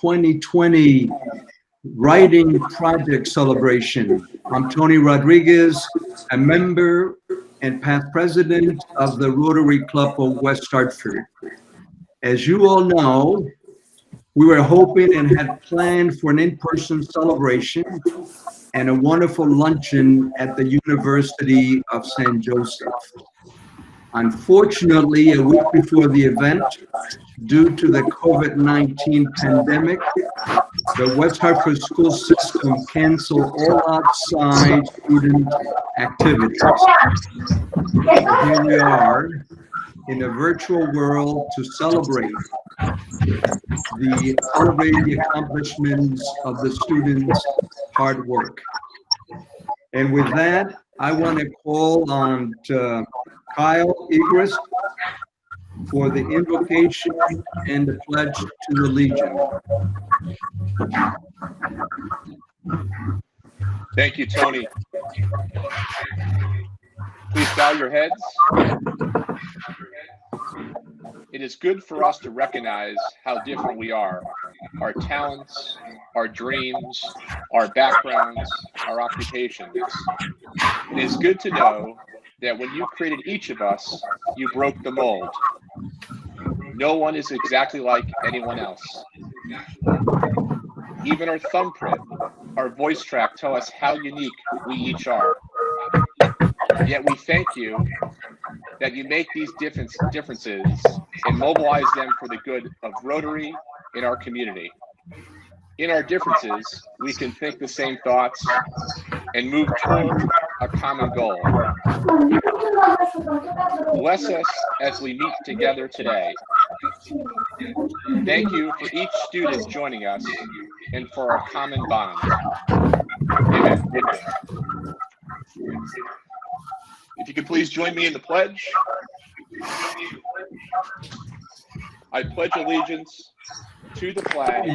2020 Writing Project Celebration. I'm Tony Rodriguez, a member and past president of the Rotary Club of West Hartford. As you all know, we were hoping and had planned for an in-person celebration and a wonderful luncheon at the University of San Joseph. Unfortunately, a week before the event, due to the COVID-19 pandemic, the West Hartford school system canceled all outside student activities. Here we are in a virtual world to celebrate the accomplishments of the students' hard work. And with that, I want to call on Kyle Egrist for the invocation and the pledge to the Legion. Thank you, Tony. Please bow your heads. It is good for us to recognize how different we are, our talents, our dreams, our backgrounds, our occupations. It is good to know that when you created each of us, you broke the mold. No one is exactly like anyone else. Even our thumbprint, our voice track tell us how unique we each are. Yet we thank you that you make these differences and mobilize them for the good of Rotary in our community. In our differences, we can think the same thoughts and move toward a common goal. Bless us as we meet together today. Thank you for each student joining us and for our common bond. Amen. If you could please join me in the pledge. I pledge allegiance to the flag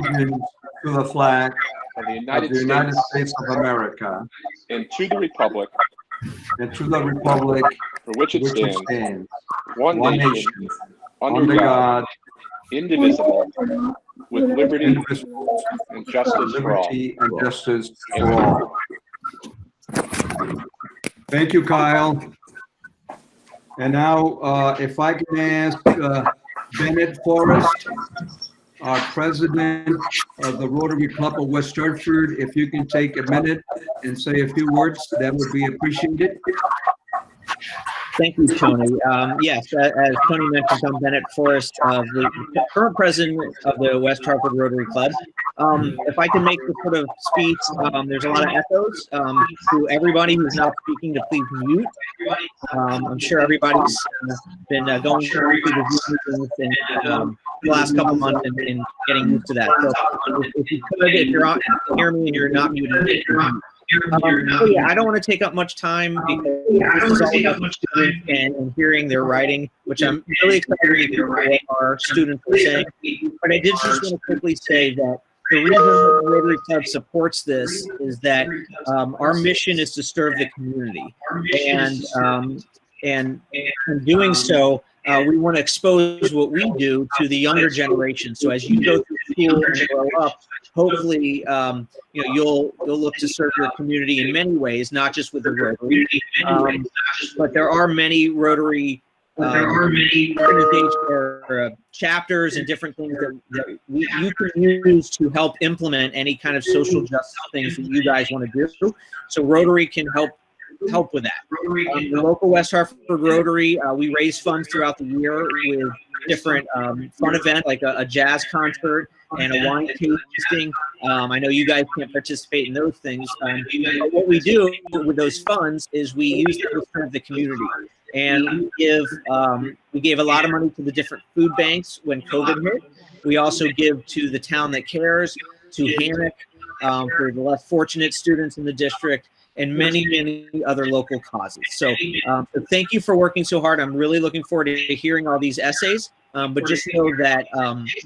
of the United States of America and to the republic for which it stands, one nation, under under God, God, indivisible, with liberty and justice for all. Thank you, Kyle. And now, if I can ask Bennett Forrest, our president of the Rotary Club of West Hartford, if you can take a minute and say a few words, that would be appreciated. Thank you, Tony. Yes, as Tony mentioned, I'm Bennett Forrest, the current president of the West Hartford Rotary Club. If I can make this sort of speech, there's a lot of echoes. To everybody who's not speaking, to please mute. I'm sure everybody's been going through the Zoom meetings in the last couple months and getting used to that. So if you could, if you're on, hear me and you're not muted, yeah, I don't want to take up much time because this is all about students and hearing their writing, which I'm really excited to hear what our students are saying. But I did just want to quickly say that the reason that the Rotary Club supports this is that our mission is to serve the community, and in doing so, we want to expose what we do to the younger generation. So as you go through school and grow up, hopefully, you'll look to serve your community in many ways, not just with the Rotary. But there are many Rotary organizations or chapters and different things that you can use to help implement any kind of social justice things that you guys want to do. So Rotary can help with that. The local West Hartford Rotary, we raise funds throughout the year with different fun events like a jazz concert and a wine tasting. I know you guys can't participate in those things. But what we do with those funds is we use them to serve the community. And we gave a lot of money to the different food banks when COVID hit. We also give to the Town That Cares, to Hammock, for the less fortunate students in the district, and many, many other local causes. So thank you for working so hard. I'm really looking forward to hearing all these essays. But just know that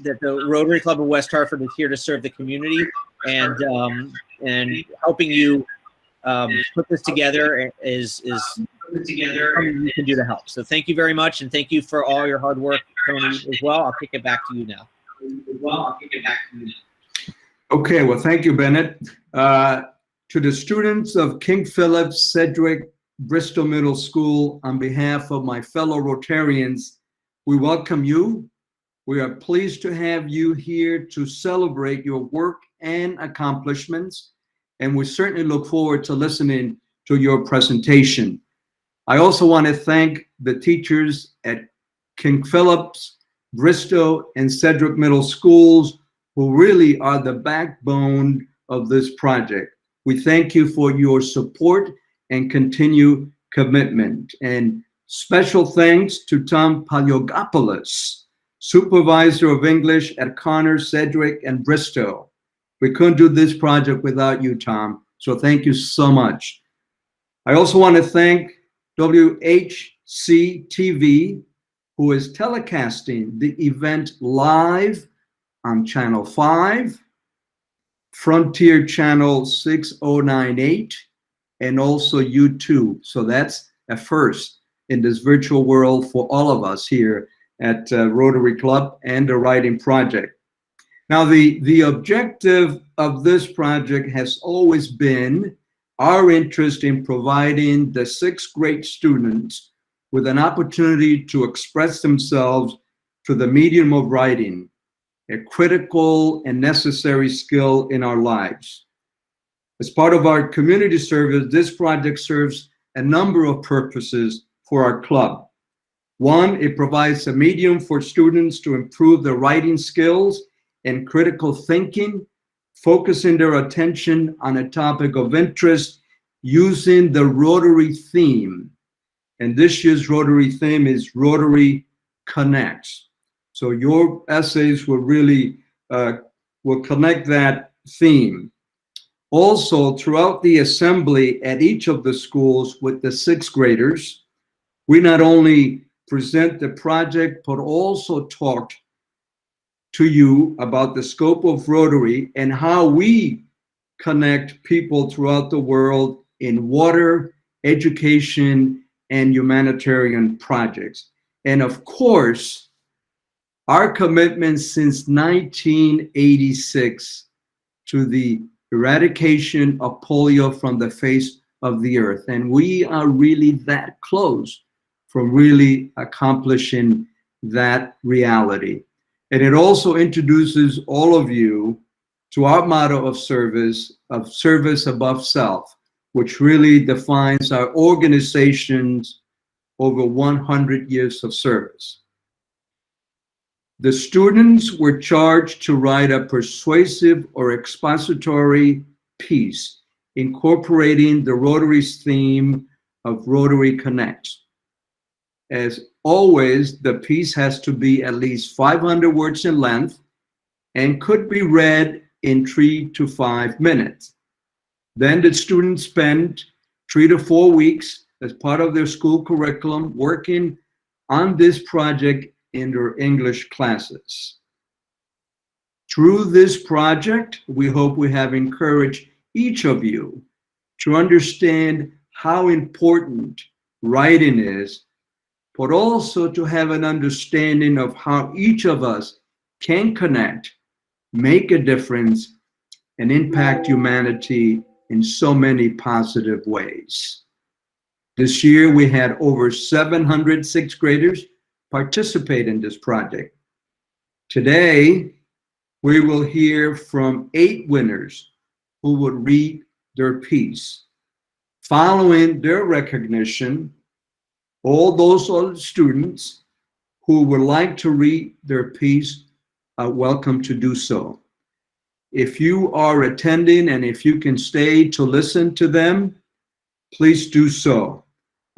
that the Rotary Club of West Hartford is here to serve the community and helping you put this together is something you can do to help. So thank you very much, and thank you for all your hard work, Tony, as well. I'll kick it back to you now. Okay, well, thank you, Bennett. To the students of King Philip, Sedgwick, Bristow Middle School, on behalf of my fellow Rotarians, we welcome you. We are pleased to have you here to celebrate your work and accomplishments, and we certainly look forward to listening to your presentation. I also want to thank the teachers at King Philip's, Bristow, and Sedgwick Middle Schools, who really are the backbone of this project. We thank you for your support and continued commitment. And special thanks to Tom Paliogopoulos, Supervisor of English at Connor, Sedgwick, and Bristow. We couldn't do this project without you, Tom, so thank you so much. I also want to thank WHC-TV, who is telecasting the event live on Channel 5, Frontier Channel 6098, and also YouTube. So that's a first in this virtual world for all of us here at Rotary Club and the Writing Project. Now, the objective of this project has always been our interest in providing the 6th grade students with an opportunity to express themselves through the medium of writing, a critical and necessary skill in our lives. As part of our community service, this project serves a number of purposes for our club. One, it provides a medium for students to improve their writing skills and critical thinking, focusing their attention on a topic of interest using the Rotary theme. And this year's Rotary theme is Rotary Connects. So your essays will really will connect that theme. Also, throughout the assembly at each of the schools with the 6th graders, we not only present the project, but also talk to you about the scope of Rotary and how we connect people throughout the world in water, education, and humanitarian projects. And of course, our commitment since 1986 to the eradication of polio from the face of the earth. And we are really that close from really accomplishing that reality. And it also introduces all of you to our motto of service above self, which really defines our organization's over 100 years of service. The students were charged to write a persuasive or expository piece incorporating the Rotary's theme of Rotary Connects. As always, the piece has to be at least 500 words in length and could be read in 3 to 5 minutes. Then the students spent 3 to 4 weeks as part of their school curriculum working on this project in their English classes. Through this project, we hope we have encouraged each of you to understand how important writing is, but also to have an understanding of how each of us can connect, make a difference, and impact humanity in so many positive ways. This year, we had over 700 6th graders participate in this project. Today, we will hear from 8 winners who would read their piece. Following their recognition, all those other students who would like to read their piece are welcome to do so. If you are attending and if you can stay to listen to them, please do so.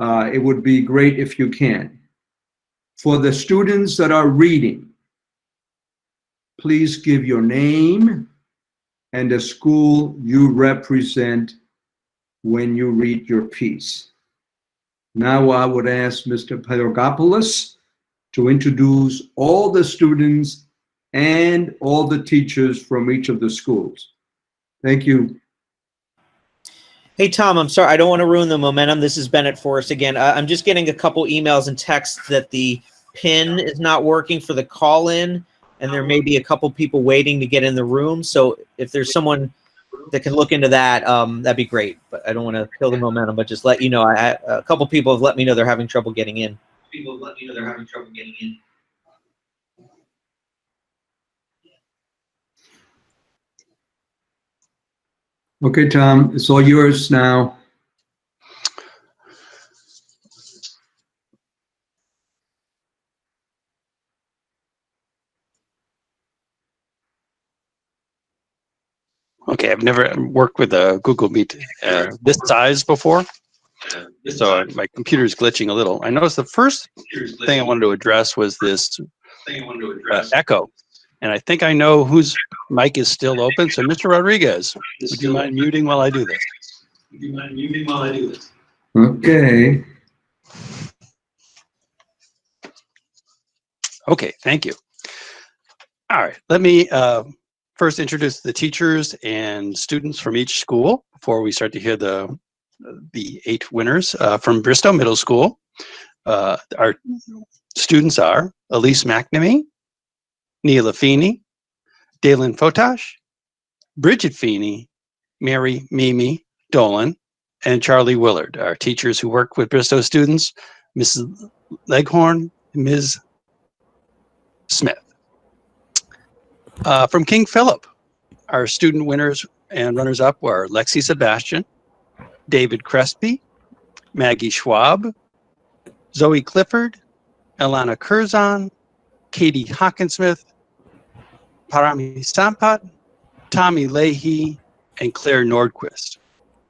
It would be great if you can. For the students that are reading, please give your name and the school you represent when you read your piece. Now I would ask Mr. Paliogopoulos to introduce all the students and all the teachers from each of the schools. Thank you. Hey, Tom, I'm sorry. I don't want to ruin the momentum. This is Bennett Forrest again. I'm just getting a couple emails and texts that the pin is not working for the call-in, and there may be a couple people waiting to get in the room. So if there's someone that can look into that, that'd be great. But I don't want to kill the momentum, but just let you know, a couple people have let me know they're having trouble getting in. Okay, Tom, it's all yours now. Okay, I've never worked with a Google Meet this size before, so my computer's glitching a little. I noticed the first thing I wanted to address was this echo, and I think I know whose mic is still open. So, Mr. Rodriguez, would you mind muting while I do this? Okay. Okay, thank you. All right, let me first introduce the teachers and students from each school before we start to hear the 8 winners from Bristow Middle School. Our students are Elise McNamee, Neela Feeney, Dalen Fotash, Bridget Feeney, Mary Mimi Dolan, and Charlie Willard. Our teachers who work with Bristow students, Mrs. Leghorn, Ms. Smith. From King Philip, our student winners and runners-up were Lexi Sebastian, David Crespi, Maggie Schwab, Zoe Clifford, Alana Curzon, Katie Hawkinsmith, Parami Sampat, Tommy Leahy, and Claire Nordquist.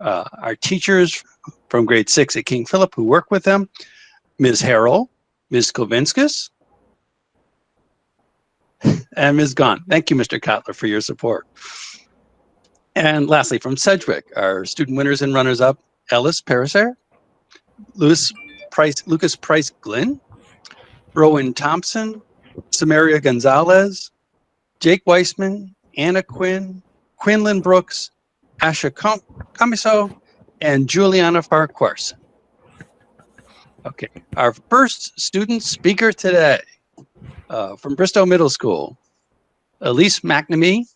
Our teachers from grade 6 at King Philip who work with them, Ms. Harrell, Ms. Kovinskis, and Ms. Gaunt. Thank you, Mr. Kotler, for your support. And lastly, from Sedgwick, our student winners and runners-up, Ellis Pariser, Lucas Price Glynn, Rowan Thompson, Samaria Gonzalez, Jake Weissman, Anna Quinn, Quinlan Brooks, Asha Camiso, and Juliana Farquharson. Okay, our first student speaker today from Bristow Middle School, Elise McNamee,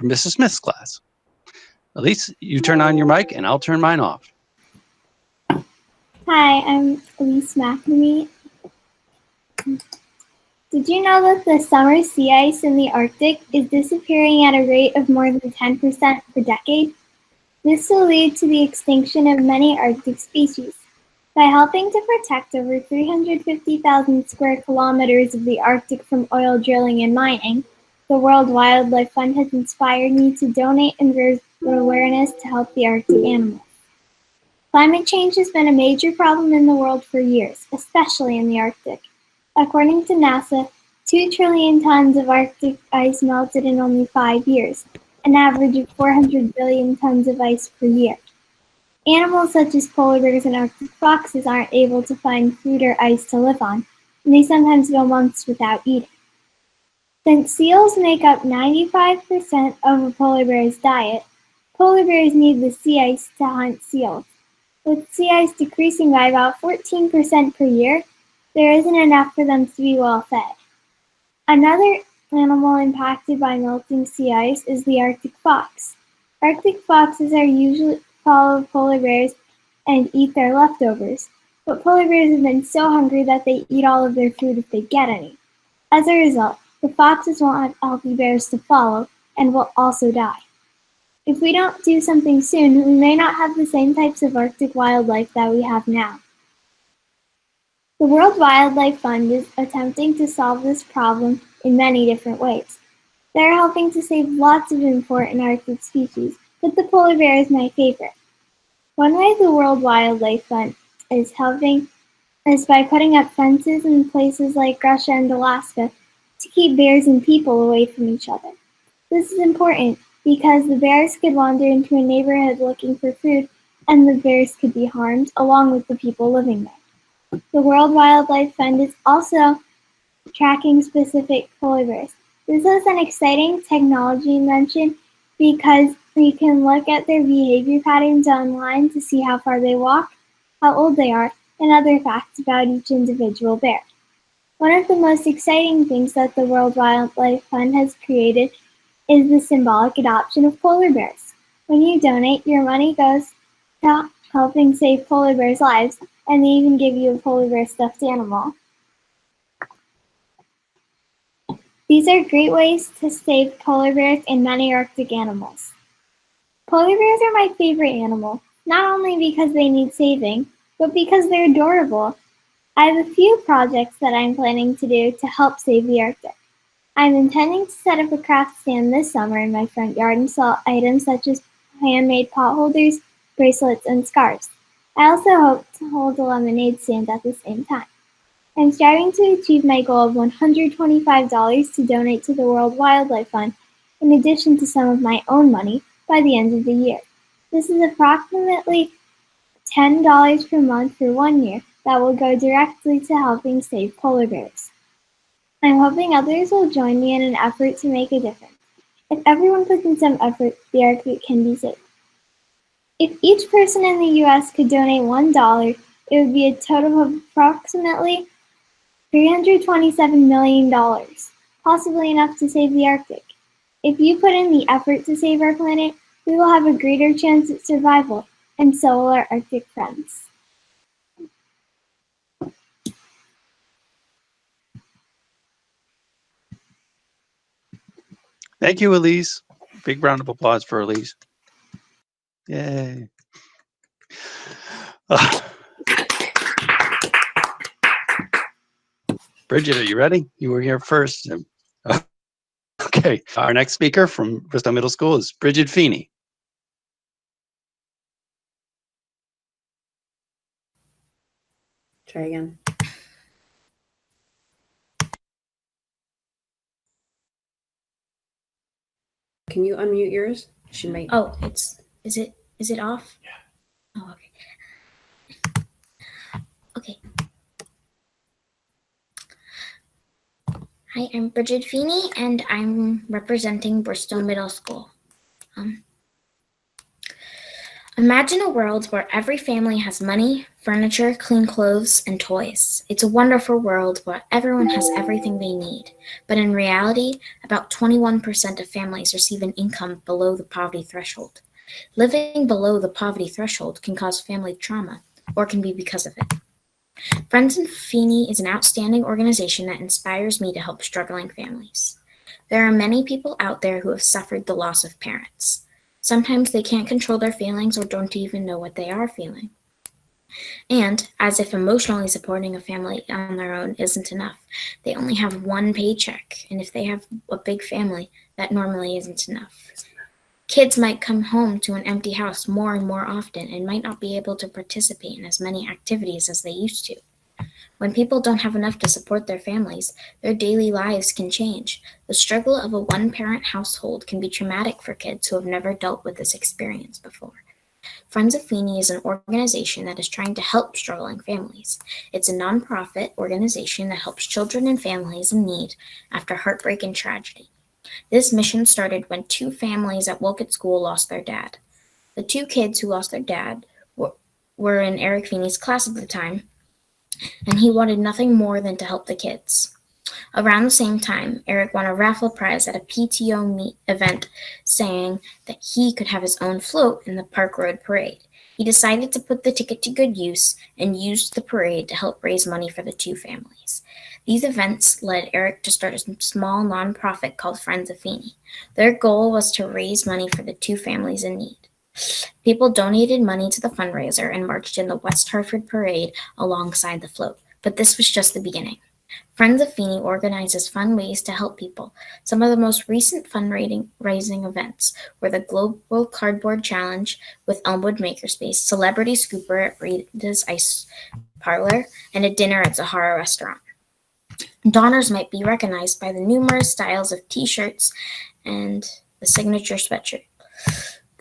Mrs. Smith's class. Elise, you turn on your mic and I'll turn mine off. Hi, I'm Elise McNamee. Did you know that the summer sea ice in the Arctic is disappearing at a rate of more than 10% per decade? This will lead to the extinction of many Arctic species. By helping to protect over 350,000 square kilometers of the Arctic from oil drilling and mining, the World Wildlife Fund has inspired me to donate and raise awareness to help the Arctic animals. Climate change has been a major problem in the world for years, especially in the Arctic. According to NASA, 2 trillion tons of Arctic ice melted in only 5 years, an average of 400 billion tons of ice per year. Animals such as polar bears and Arctic foxes aren't able to find food or ice to live on, and they sometimes go months without eating. Since seals make up 95% of a polar bear's diet, polar bears need the sea ice to hunt seals. With sea ice decreasing by about 14% per year, there isn't enough for them to be well fed. Another animal impacted by melting sea ice is the Arctic fox. Arctic foxes are usually follow polar bears and eat their leftovers, but polar bears have been so hungry that they eat all of their food if they get any. As a result, the foxes won't have healthy bears to follow and will also die. If we don't do something soon, we may not have the same types of Arctic wildlife that we have now. The World Wildlife Fund is attempting to solve this problem in many different ways. They're helping to save lots of important Arctic species, but the polar bear is my favorite. One way the World Wildlife Fund is helping is by putting up fences in places like Russia and Alaska to keep bears and people away from each other. This is important because the bears could wander into a neighborhood looking for food and the bears could be harmed along with the people living there. The World Wildlife Fund is also tracking specific polar bears. This is an exciting technology invention because we can look at their behavior patterns online to see how far they walk, how old they are, and other facts about each individual bear. One of the most exciting things that the World Wildlife Fund has created is the symbolic adoption of polar bears. When you donate, your money goes to helping save polar bears' lives, and they even give you a polar bear stuffed animal. These are great ways to save polar bears and many Arctic animals. Polar bears are my favorite animal, not only because they need saving, but because they're adorable. I have a few projects that I'm planning to do to help save the Arctic. I'm intending to set up a craft stand this summer in my front yard and sell items such as handmade pot holders, bracelets, and scarves. I also hope to hold a lemonade stand at the same time. I'm striving to achieve my goal of $125 to donate to the World Wildlife Fund, in addition to some of my own money, by the end of the year. This is approximately $10 per month for 1 year that will go directly to helping save polar bears. I'm hoping others will join me in an effort to make a difference. If everyone puts in some effort, the Arctic can be saved. If each person in the US could donate $1, it would be a total of approximately $327 million, possibly enough to save the Arctic. If you put in the effort to save our planet, we will have a greater chance at survival, and so will our Arctic friends. Thank you, Elise. Big round of applause for Elise. Yay. Bridget, are you ready? You were here first. Okay. Our next speaker from Bristow Middle School is Bridget Feeney. Try again. Can you unmute yours? She might. Oh, is it off? Yeah. Oh, okay. Okay. Hi, I'm Bridget Feeney, and I'm representing Bristow Middle School. Imagine a world where every family has money, furniture, clean clothes, and toys. It's a wonderful world where everyone has everything they need. But in reality, about 21% of families receive an income below the poverty threshold. Living below the poverty threshold can cause family trauma, or can be because of it. Friends and Feeney is an outstanding organization that inspires me to help struggling families. There are many people out there who have suffered the loss of parents. Sometimes they can't control their feelings or don't even know what they are feeling. And, as if emotionally supporting a family on their own isn't enough, they only have one paycheck, and if they have a big family, that normally isn't enough. Kids might come home to an empty house more and more often and might not be able to participate in as many activities as they used to. When people don't have enough to support their families, their daily lives can change. The struggle of a one-parent household can be traumatic for kids who have never dealt with this experience before. Friends of Feeney is an organization that is trying to help struggling families. It's a nonprofit organization that helps children and families in need after heartbreak and tragedy. This mission started when two families at Wolcott School lost their dad. The two kids who lost their dad were in Eric Feeney's class at the time, and he wanted nothing more than to help the kids. Around the same time, Eric won a raffle prize at a PTO event, saying that he could have his own float in the Park Road Parade. He decided to put the ticket to good use and used the parade to help raise money for the two families. These events led Eric to start a small nonprofit called Friends of Feeney. Their goal was to raise money for the two families in need. People donated money to the fundraiser and marched in the West Hartford Parade alongside the float. But this was just the beginning. Friends of Feeney organizes fun ways to help people. Some of the most recent fundraising events were the Global Cardboard Challenge with Elmwood Makerspace, Celebrity Scooper at Rita's Ice Parlor, and a dinner at Zahara Restaurant. Donors might be recognized by the numerous styles of t-shirts and the signature sweatshirt.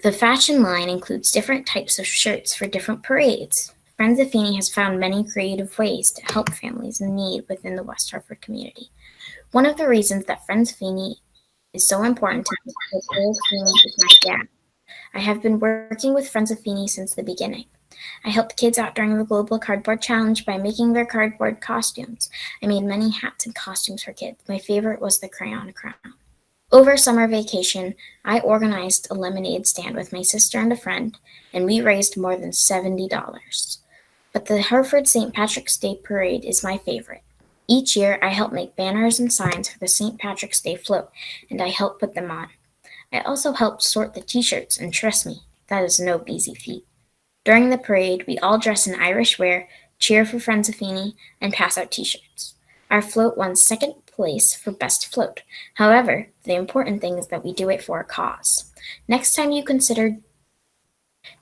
The fashion line includes different types of shirts for different parades. Friends of Feeney has found many creative ways to help families in need within the West Hartford community. One of the reasons that Friends of Feeney is so important to me is my dad. I have been working with Friends of Feeney since the beginning. I helped kids out during the Global Cardboard Challenge by making their cardboard costumes. I made many hats and costumes for kids. My favorite was the crayon crown. Over summer vacation, I organized a lemonade stand with my sister and a friend, and we raised more than $70. But the Hartford St. Patrick's Day Parade is my favorite. Each year, I help make banners and signs for the St. Patrick's Day float, and I help put them on. I also helped sort the t-shirts, and trust me, that is no easy feat. During the parade, we all dress in Irish wear, cheer for Frenzafini, and pass out t-shirts. Our float won second place for best float. However, the important thing is that we do it for a cause. Next time you consider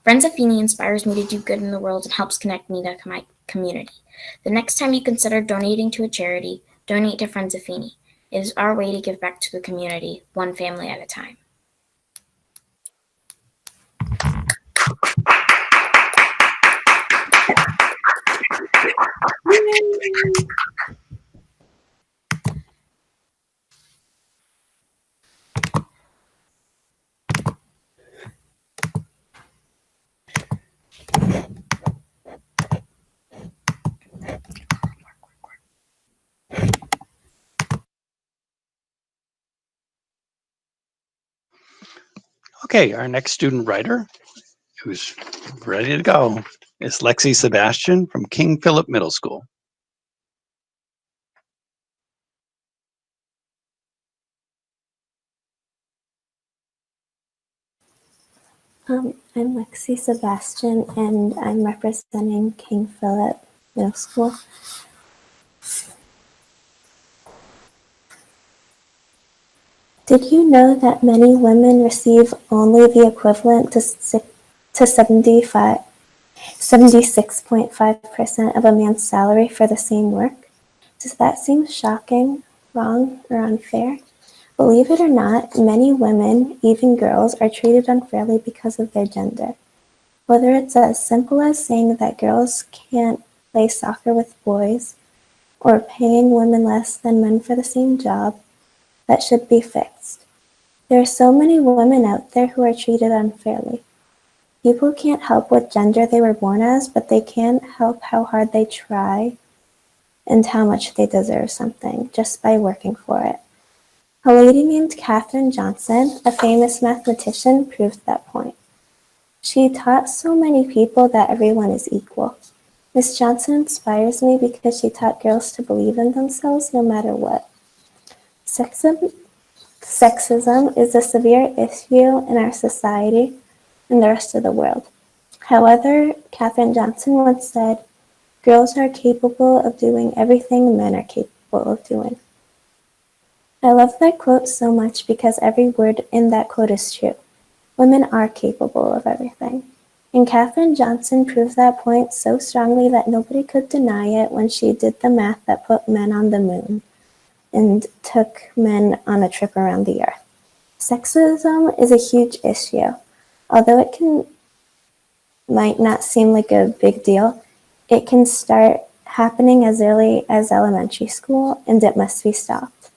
Frenzafini inspires me to do good in the world and helps connect me to my community. The next time you consider donating to a charity, donate to Frenzafini. It is our way to give back to the community, one family at a time. Okay, our next student writer, who's ready to go, is Lexi Sebastian from King Philip Middle School. I'm Lexi Sebastian, and I'm representing King Philip Middle School. Did you know that many women receive only the equivalent to 76.5% of a man's salary for the same work? Does that seem shocking, wrong, or unfair? Believe it or not, many women, even girls, are treated unfairly because of their gender. Whether it's as simple as saying that girls can't play soccer with boys, or paying women less than men for the same job, that should be fixed. There are so many women out there who are treated unfairly. People can't help what gender they were born as, but they can help how hard they try and how much they deserve something just by working for it. A lady named Katherine Johnson, a famous mathematician, proved that point. She taught so many people that everyone is equal. Miss Johnson inspires me because she taught girls to believe in themselves no matter what. Sexism is a severe issue in our society and the rest of the world. However, Katherine Johnson once said, "Girls are capable of doing everything men are capable of doing." I love that quote so much because every word in that quote is true. Women are capable of everything. And Katherine Johnson proved that point so strongly that nobody could deny it when she did the math that put men on the moon and took men on a trip around the earth. Sexism is a huge issue. Although it might not seem like a big deal, it can start happening as early as elementary school, and it must be stopped.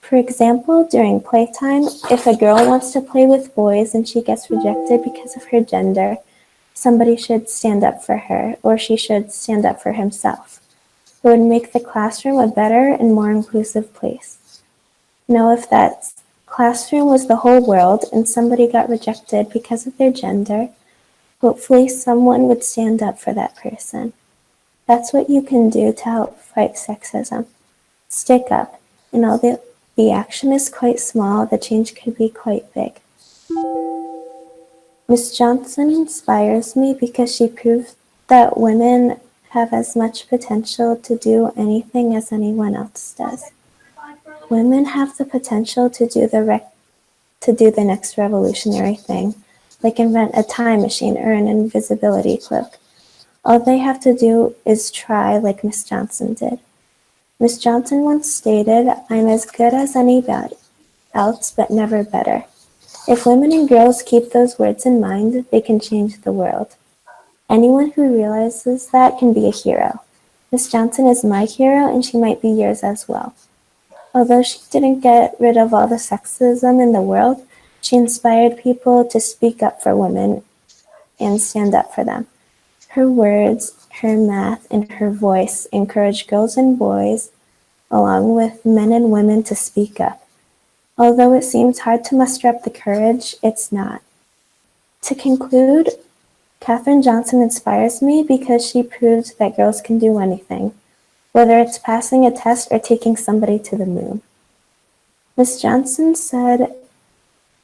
For example, during playtime, if a girl wants to play with boys and she gets rejected because of her gender, somebody should stand up for her, or she should stand up for himself. It would make the classroom a better and more inclusive place. If that classroom was the whole world and somebody got rejected because of their gender, hopefully someone would stand up for that person. That's what you can do to help fight sexism. Stick up, and although the action is quite small, the change could be quite big. Miss Johnson inspires me because she proved that women have as much potential to do anything as anyone else does. Women have the potential to do the next revolutionary thing, like invent a time machine or an invisibility cloak. All they have to do is try, like Miss Johnson did. Miss Johnson once stated, "I'm as good as anybody else, but never better." If women and girls keep those words in mind, they can change the world. Anyone who realizes that can be a hero. Miss Johnson is my hero, and she might be yours as well. Although she didn't get rid of all the sexism in the world, she inspired people to speak up for women and stand up for them. Her words, her math, and her voice encourage girls and boys, along with men and women, to speak up. Although it seems hard to muster up the courage, it's not. To conclude, Katherine Johnson inspires me because she proved that girls can do anything, whether it's passing a test or taking somebody to the moon. Ms. Johnson said,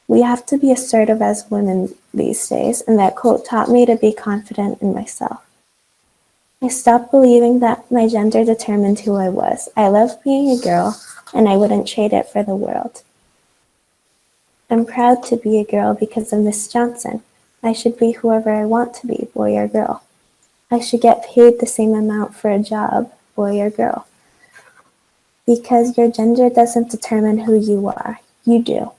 "We have to be assertive as women these days," and that quote taught me to be confident in myself. I stopped believing that my gender determined who I was. I loved being a girl, and I wouldn't trade it for the world. I'm proud to be a girl because of Ms. Johnson. I should be whoever I want to be, boy or girl. I should get paid the same amount for a job, boy or girl. Because your gender doesn't determine who you are. You do.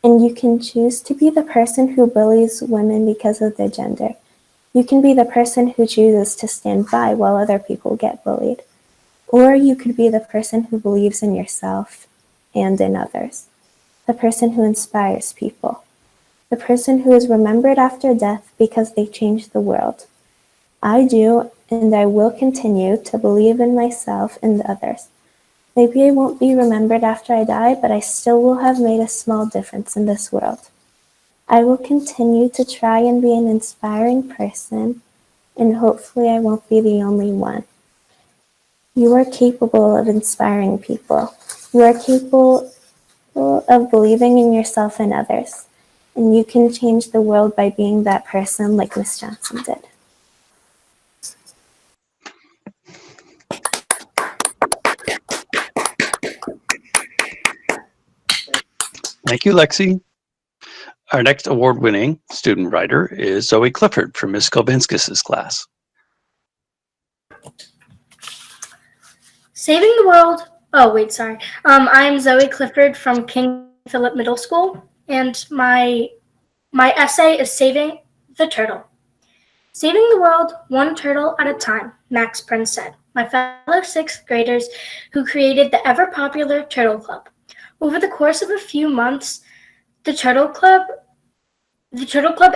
And you can choose to be the person who bullies women because of their gender. You can be the person who chooses to stand by while other people get bullied. Or you could be the person who believes in yourself and in others. The person who inspires people. The person who is remembered after death because they changed the world. I do, and I will continue to believe in myself and others. Maybe I won't be remembered after I die, but I still will have made a small difference in this world. I will continue to try and be an inspiring person, and hopefully I won't be the only one. You are capable of inspiring people. You are capable of believing in yourself and others. And you can change the world by being that person like Miss Johnson did. Thank you, Lexi. Our next award-winning student writer is Zoe Clifford from Ms. Kolbinskis' class. Saving the world. Oh, wait, sorry. I'm Zoe Clifford from King Philip Middle School, and my essay is Saving the Turtle. Saving the world one turtle at a time, Max Prince said, my fellow 6th graders who created the ever-popular Turtle Club. Over the course of a few months, the Turtle Club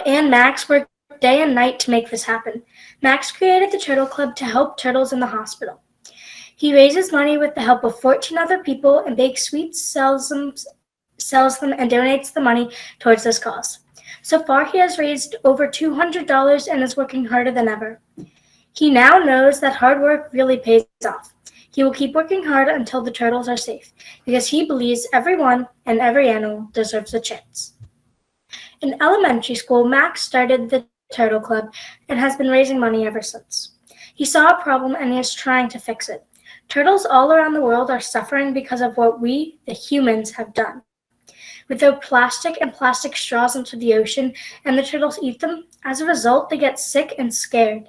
and Max worked day and night to make this happen. Max created the Turtle Club to help turtles in the hospital. He raises money with the help of 14 other people and bakes sweets, sells them, and donates the money towards this cause. So far, he has raised over $200 and is working harder than ever. He now knows that hard work really pays off. He will keep working hard until the turtles are safe, because he believes everyone and every animal deserves a chance. In elementary school, Max started the Turtle Club and has been raising money ever since. He saw a problem and he is trying to fix it. Turtles all around the world are suffering because of what we, the humans, have done. We throw plastic and plastic straws into the ocean, and the turtles eat them. As a result, they get sick and scared.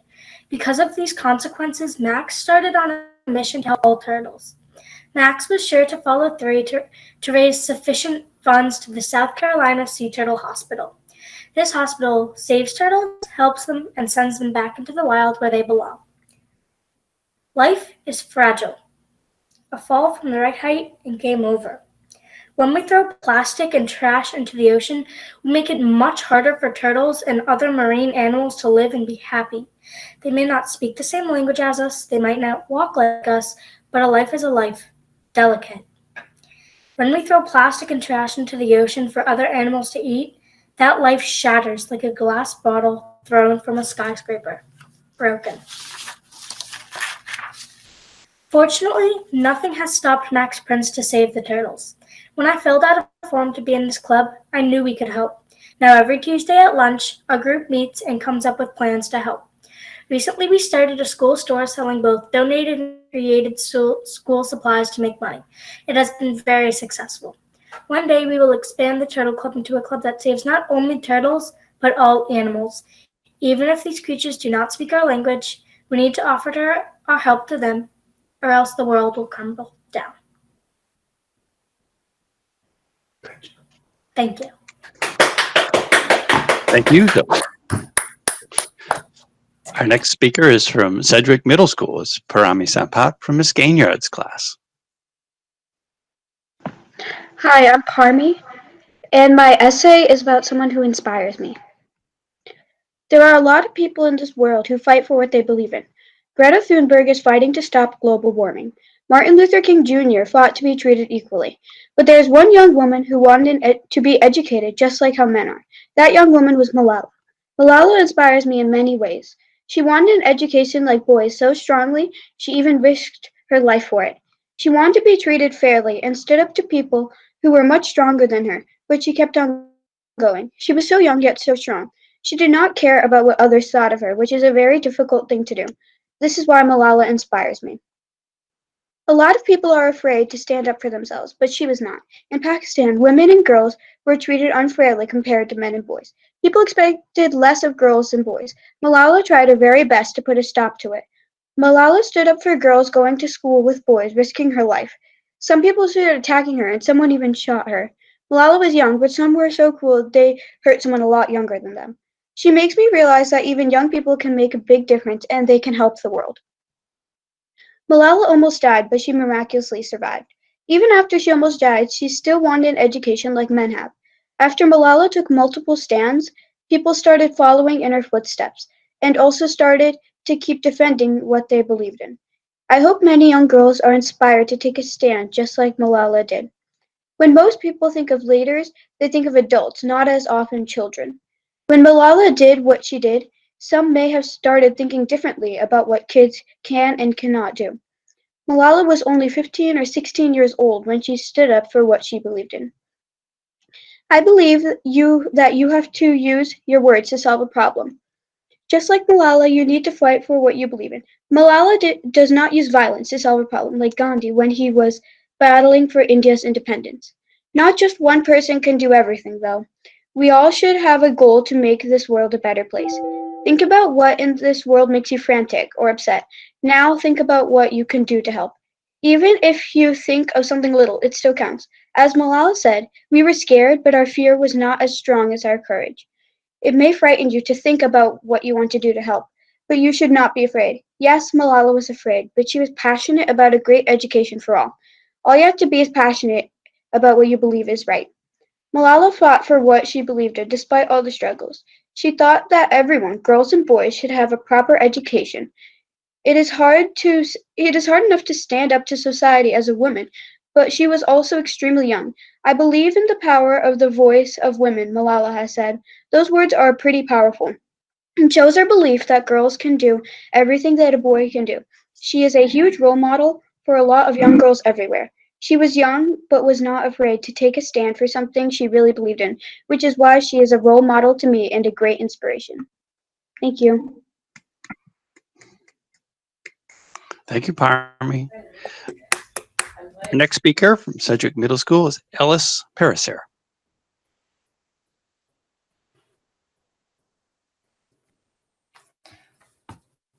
Because of these consequences, Max started on a mission to help all turtles. Max was sure to follow through to raise sufficient funds to the South Carolina Sea Turtle Hospital. This hospital saves turtles, helps them, and sends them back into the wild where they belong. Life is fragile. A fall from the right height and game over. When we throw plastic and trash into the ocean, we make it much harder for turtles and other marine animals to live and be happy. They may not speak the same language as us, they might not walk like us, but a life is a life, delicate. When we throw plastic and trash into the ocean for other animals to eat, that life shatters like a glass bottle thrown from a skyscraper, broken. Fortunately, nothing has stopped Max Prince to save the turtles. When I filled out a form to be in this club, I knew we could help. Now every Tuesday at lunch, a group meets and comes up with plans to help. Recently, we started a school store selling both donated and created school supplies to make money. It has been very successful. One day, we will expand the Turtle Club into a club that saves not only turtles, but all animals. Even if these creatures do not speak our language, we need to offer our help to them, or else the world will crumble down. Thank you. Thank you, Zoe. Our next speaker is from Sedgwick Middle School. It's Parami Sampat from Ms. Gainyard's class. Hi, I'm Parmi, and my essay is about someone who inspires me. There are a lot of people in this world who fight for what they believe in. Greta Thunberg is fighting to stop global warming. Martin Luther King Jr. fought to be treated equally. But there is one young woman who wanted to be educated just like how men are. That young woman was Malala. Malala inspires me in many ways. She wanted an education like boys so strongly she even risked her life for it. She wanted to be treated fairly and stood up to people who were much stronger than her, but she kept on going. She was so young yet so strong. She did not care about what others thought of her, which is a very difficult thing to do. This is why Malala inspires me. A lot of people are afraid to stand up for themselves, but she was not. In Pakistan, women and girls were treated unfairly compared to men and boys. People expected less of girls than boys. Malala tried her very best to put a stop to it. Malala stood up for girls going to school with boys, risking her life. Some people started attacking her, and someone even shot her. Malala was young, but some were so cruel they hurt someone a lot younger than them. She makes me realize that even young people can make a big difference and they can help the world. Malala almost died, but she miraculously survived. Even after she almost died, she still wanted an education like men have. After Malala took multiple stands, people started following in her footsteps and also started to keep defending what they believed in. I hope many young girls are inspired to take a stand just like Malala did. When most people think of leaders, they think of adults, not as often children. When Malala did what she did, some may have started thinking differently about what kids can and cannot do. Malala was only 15 or 16 years old when she stood up for what she believed in. I believe that you have to use your words to solve a problem. Just like Malala, you need to fight for what you believe in. Malala does not use violence to solve a problem like Gandhi when he was battling for India's independence. Not just one person can do everything, though. We all should have a goal to make this world a better place. Think about what in this world makes you frantic or upset. Now think about what you can do to help. Even if you think of something little, it still counts. As Malala said, we were scared, but our fear was not as strong as our courage. It may frighten you to think about what you want to do to help, but you should not be afraid. Yes, Malala was afraid, but she was passionate about a great education for all. All you have to be is passionate about what you believe is right. Malala fought for what she believed in despite all the struggles. She thought that everyone, girls and boys, should have a proper education. It is hard enough to stand up to society as a woman, but she was also extremely young. I believe in the power of the voice of women, Malala has said. Those words are pretty powerful. It shows her belief that girls can do everything that a boy can do. She is a huge role model for a lot of young girls everywhere. She was young, but was not afraid to take a stand for something she really believed in, which is why she is a role model to me and a great inspiration. Thank you. Thank you, Parmi. Our next speaker from Sedgwick Middle School is Ellis Pariser.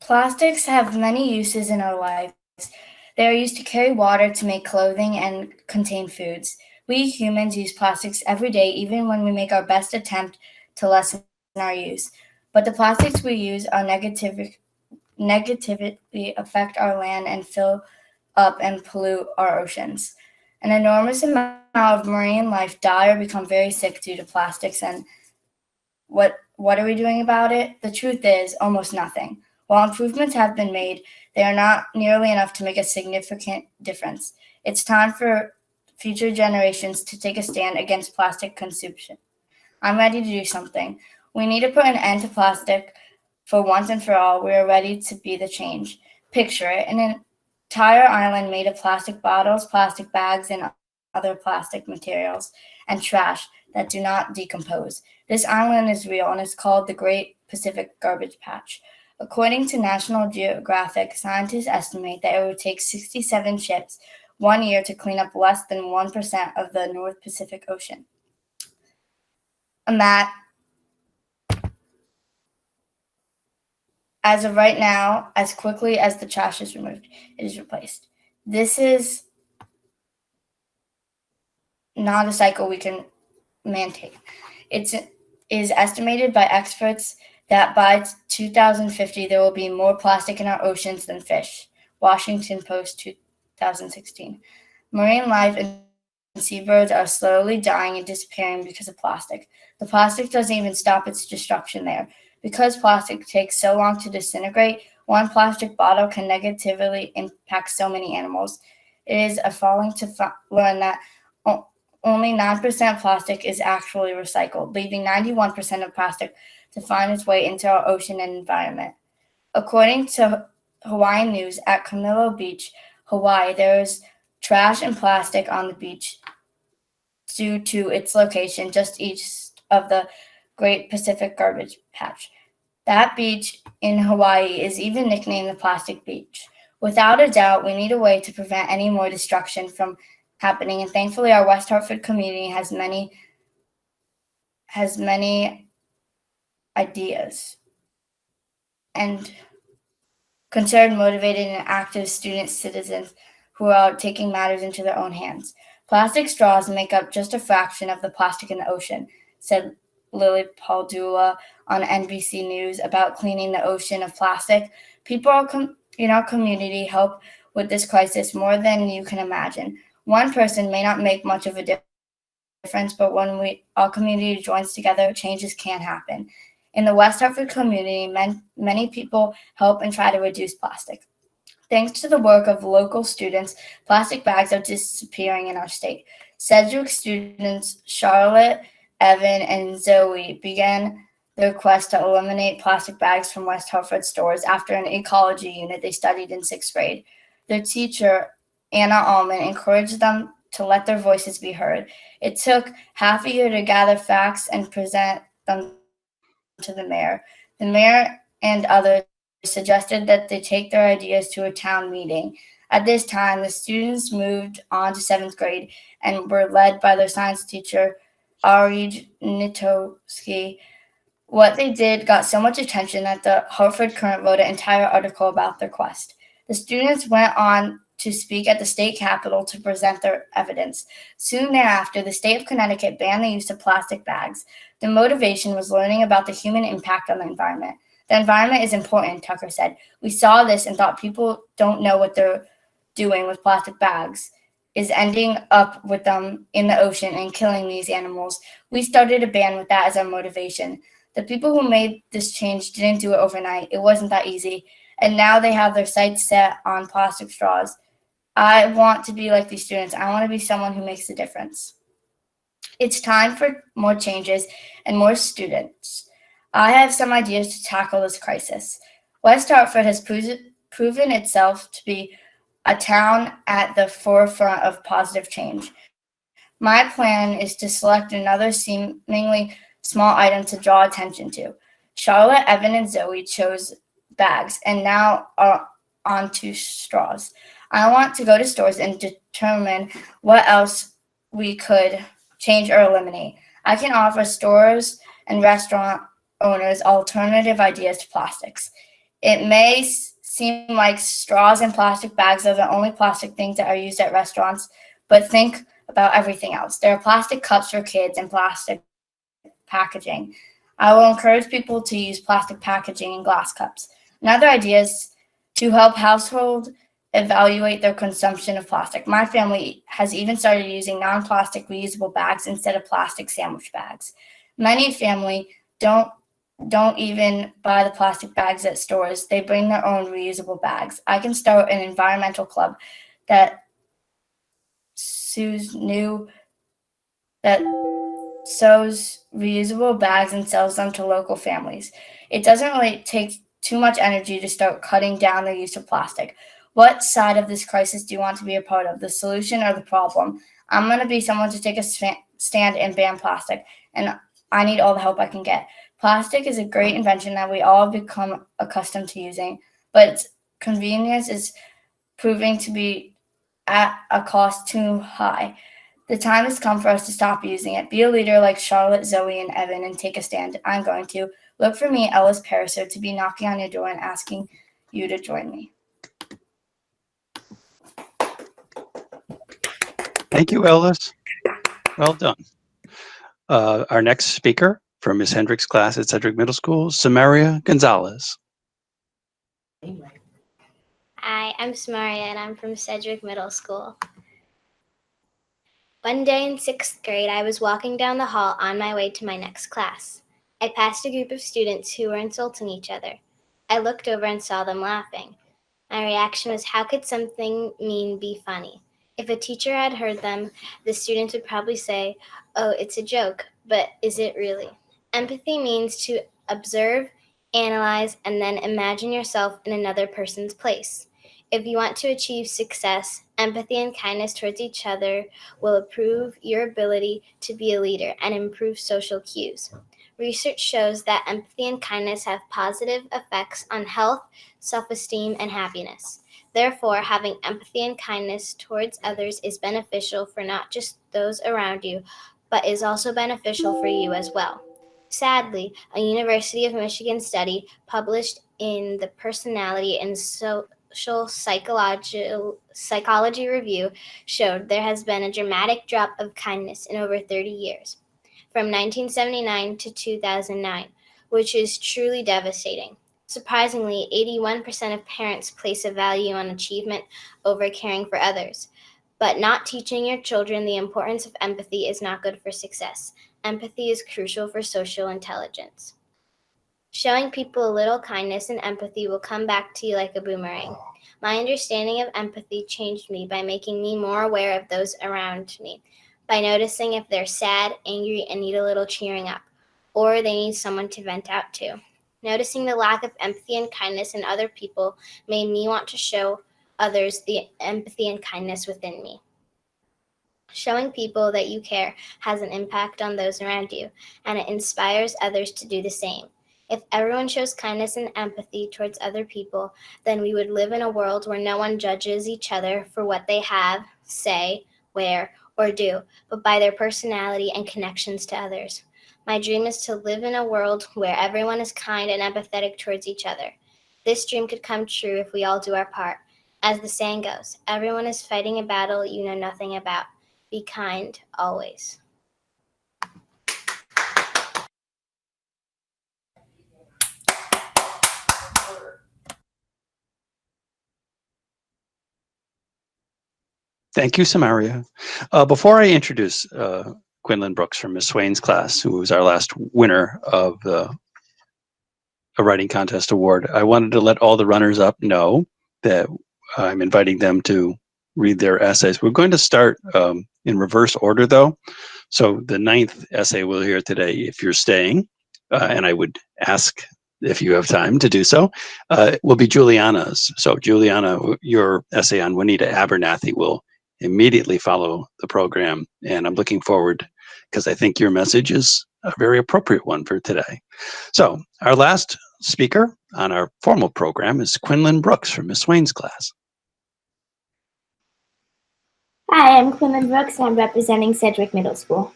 Plastics have many uses in our lives. They are used to carry water, to make clothing, and contain foods. We humans use plastics every day, even when we make our best attempt to lessen our use. But the plastics we use are negatively affect our land and fill up and pollute our oceans. An enormous amount of marine life die or become very sick due to plastics. And what are we doing about it? The truth is almost nothing. While improvements have been made, they are not nearly enough to make a significant difference. It's time for future generations to take a stand against plastic consumption. I'm ready to do something. We need to put an end to plastic for once and for all. We are ready to be the change. Picture it, an entire island made of plastic bottles, plastic bags, and other plastic materials, and trash that do not decompose. This island is real, and it's called the Great Pacific Garbage Patch. According to National Geographic, scientists estimate that it would take 67 ships 1 year to clean up less than 1% of the North Pacific Ocean. And that, as of right now, as quickly as the trash is removed, it is replaced. This is not a cycle we can maintain. It is estimated by experts that by 2050 there will be more plastic in our oceans than fish. Washington Post 2016. Marine life and seabirds are slowly dying and disappearing because of plastic. The plastic doesn't even stop its destruction there. Because plastic takes so long to disintegrate, one plastic bottle can negatively impact so many animals. It is appalling to learn that only 9% plastic is actually recycled, leaving 91% of plastic to find its way into our ocean and environment. According to Hawaiian News, at Camilo Beach, Hawaii, there is trash and plastic on the beach due to its location just east of the Great Pacific Garbage Patch. That beach in Hawaii is even nicknamed the Plastic Beach. Without a doubt, we need a way to prevent any more destruction from happening, and thankfully our West Hartford community has many ideas and concerned, motivated, and active student citizens who are taking matters into their own hands. Plastic straws make up just a fraction of the plastic in the ocean, said Lily Paldula on NBC News about cleaning the ocean of plastic. People in our community help with this crisis more than you can imagine. One person may not make much of a difference, but when our community joins together, changes can happen. In the West Hartford community, many people help and try to reduce plastic. Thanks to the work of local students, plastic bags are disappearing in our state. Sedgwick students Charlotte, Evan, and Zoe began their quest to eliminate plastic bags from West Hartford stores after an ecology unit they studied in 6th grade. Their teacher, Anna Allman, encouraged them to let their voices be heard. It took half a year to gather facts and present them to the mayor. The mayor and others suggested that they take their ideas to a town meeting. At this time, the students moved on to 7th grade and were led by their science teacher, Ari Nitowski. What they did got so much attention that the Hartford Courant wrote an entire article about their quest. The students went on to speak at the state capitol to present their evidence. Soon thereafter, the state of Connecticut banned the use of plastic bags. The motivation was learning about the human impact on the environment. The environment is important, Tucker said. We saw this and thought people don't know what they're doing with plastic bags is ending up with them in the ocean and killing these animals. We started a ban with that as our motivation. The people who made this change didn't do it overnight. It wasn't that easy. And now they have their sights set on plastic straws. I want to be like these students. I want to be someone who makes a difference. It's time for more changes and more students. I have some ideas to tackle this crisis. West Hartford has proven itself to be a town at the forefront of positive change. My plan is to select another seemingly small item to draw attention to. Charlotte, Evan, and Zoe chose bags and now are on to straws. I want to go to stores and determine what else we could change or eliminate. I can offer stores and restaurant owners alternative ideas to plastics. It may seem like straws and plastic bags are the only plastic things that are used at restaurants, but think about everything else. There are plastic cups for kids and plastic packaging. I will encourage people to use plastic packaging and glass cups. Another idea is to help households evaluate their consumption of plastic. My family has even started using non-plastic reusable bags instead of plastic sandwich bags. Many families don't even buy the plastic bags at stores. They bring their own reusable bags. I can start an environmental club that sews reusable bags and sells them to local families. It doesn't really take too much energy to start cutting down the use of plastic. What side of this crisis do you want to be a part of, the solution or the problem? I'm going to be someone to take a stand and ban plastic, and I need all the help I can get. Plastic is a great invention that we all have become accustomed to using, but its convenience is proving to be at a cost too high. The time has come for us to stop using it. Be a leader like Charlotte, Zoe, and Evan and take a stand. I'm going to. Look for me, Ellis Pariser, to be knocking on your door and asking you to join me. Thank you, Ellis. Well done. Our next speaker from Ms. Hendricks' class at Sedgwick Middle School, Samaria Gonzalez. Hi, I'm Samaria and I'm from Sedgwick Middle School. One day in 6th grade, I was walking down the hall on my way to my next class. I passed a group of students who were insulting each other. I looked over and saw them laughing. My reaction was, how could something mean be funny? If a teacher had heard them, the students would probably say, oh, it's a joke, but is it really? Empathy means to observe, analyze, and then imagine yourself in another person's place. If you want to achieve success, empathy and kindness towards each other will improve your ability to be a leader and improve social cues. Research shows that empathy and kindness have positive effects on health, self-esteem, and happiness. Therefore, having empathy and kindness towards others is beneficial for not just those around you, but is also beneficial for you as well. Sadly, a University of Michigan study published in the Personality and Social Psychology Review showed there has been a dramatic drop of kindness in over 30 years, from 1979 to 2009, which is truly devastating. Surprisingly, 81% of parents place a value on achievement over caring for others. But not teaching your children the importance of empathy is not good for success. Empathy is crucial for social intelligence. Showing people a little kindness and empathy will come back to you like a boomerang. My understanding of empathy changed me by making me more aware of those around me, by noticing if they're sad, angry, and need a little cheering up, or they need someone to vent out to. Noticing the lack of empathy and kindness in other people made me want to show others the empathy and kindness within me. Showing people that you care has an impact on those around you, and it inspires others to do the same. If everyone shows kindness and empathy towards other people, then we would live in a world where no one judges each other for what they have, say, wear, or do, but by their personality and connections to others. My dream is to live in a world where everyone is kind and empathetic towards each other. This dream could come true if we all do our part. As the saying goes, everyone is fighting a battle you know nothing about. Be kind always. Thank you, Samaria. Before I introduce Quinlan Brooks from Ms. Swain's class, who was our last winner of a writing contest award, I wanted to let all the runners up know that I'm inviting them to read their essays. We're going to start in reverse order, though. So the 9th essay we'll hear today, if you're staying, and I would ask if you have time to do so, will be Juliana's. So Juliana, your essay on Juanita Abernathy will immediately follow the program, and I'm looking forward because I think your message is a very appropriate one for today. So our last speaker on our formal program is Quinlan Brooks from Ms. Swain's class. Hi, I'm Quinlan Brooks and I'm representing Sedgwick Middle School.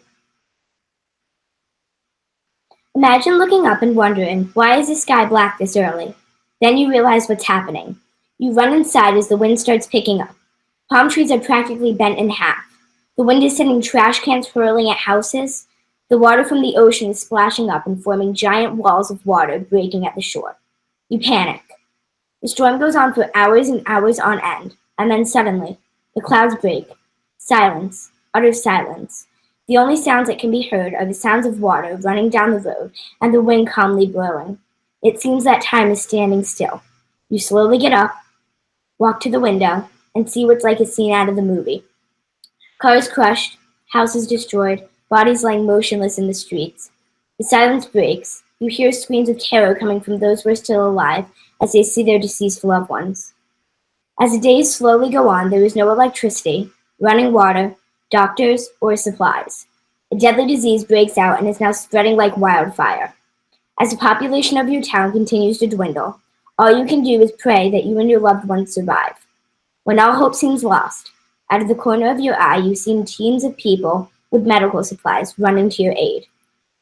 Imagine looking up and wondering, why is the sky black this early? Then you realize what's happening. You run inside as the wind starts picking up. Palm trees are practically bent in half. The wind is sending trash cans hurling at houses. The water from the ocean is splashing up and forming giant walls of water breaking at the shore. You panic. The storm goes on for hours and hours on end, and then suddenly, the clouds break. Silence, utter silence. The only sounds that can be heard are the sounds of water running down the road and the wind calmly blowing. It seems that time is standing still. You slowly get up, walk to the window, and see what's like a scene out of the movie. Cars crushed, houses destroyed, bodies lying motionless in the streets. The silence breaks. You hear screams of terror coming from those who are still alive as they see their deceased loved ones. As the days slowly go on, there is no electricity, running water, doctors, or supplies. A deadly disease breaks out and is now spreading like wildfire. As the population of your town continues to dwindle, all you can do is pray that you and your loved ones survive. When all hope seems lost, out of the corner of your eye you see teams of people with medical supplies running to your aid.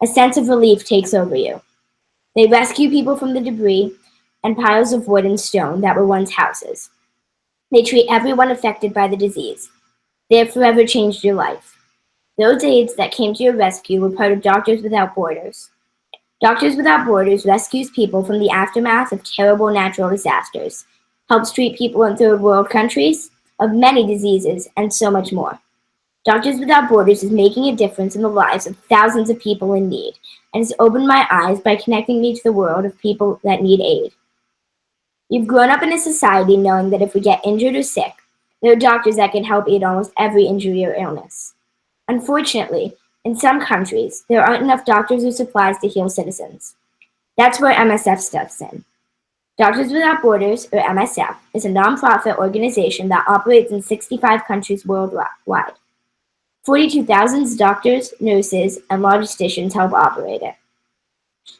A sense of relief takes over you. They rescue people from the debris and piles of wood and stone that were once houses. They treat everyone affected by the disease. They have forever changed your life. Those aides that came to your rescue were part of Doctors Without Borders. Doctors Without Borders rescues people from the aftermath of terrible natural disasters, helps treat people in third world countries of many diseases, and so much more. Doctors Without Borders is making a difference in the lives of thousands of people in need, and has opened my eyes by connecting me to the world of people that need aid. You've grown up in a society knowing that if we get injured or sick, there are doctors that can help aid almost every injury or illness. Unfortunately, in some countries, there aren't enough doctors or supplies to heal citizens. That's where MSF steps in. Doctors Without Borders, or MSF, is a nonprofit organization that operates in 65 countries worldwide. 42,000 doctors, nurses, and logisticians help operate it.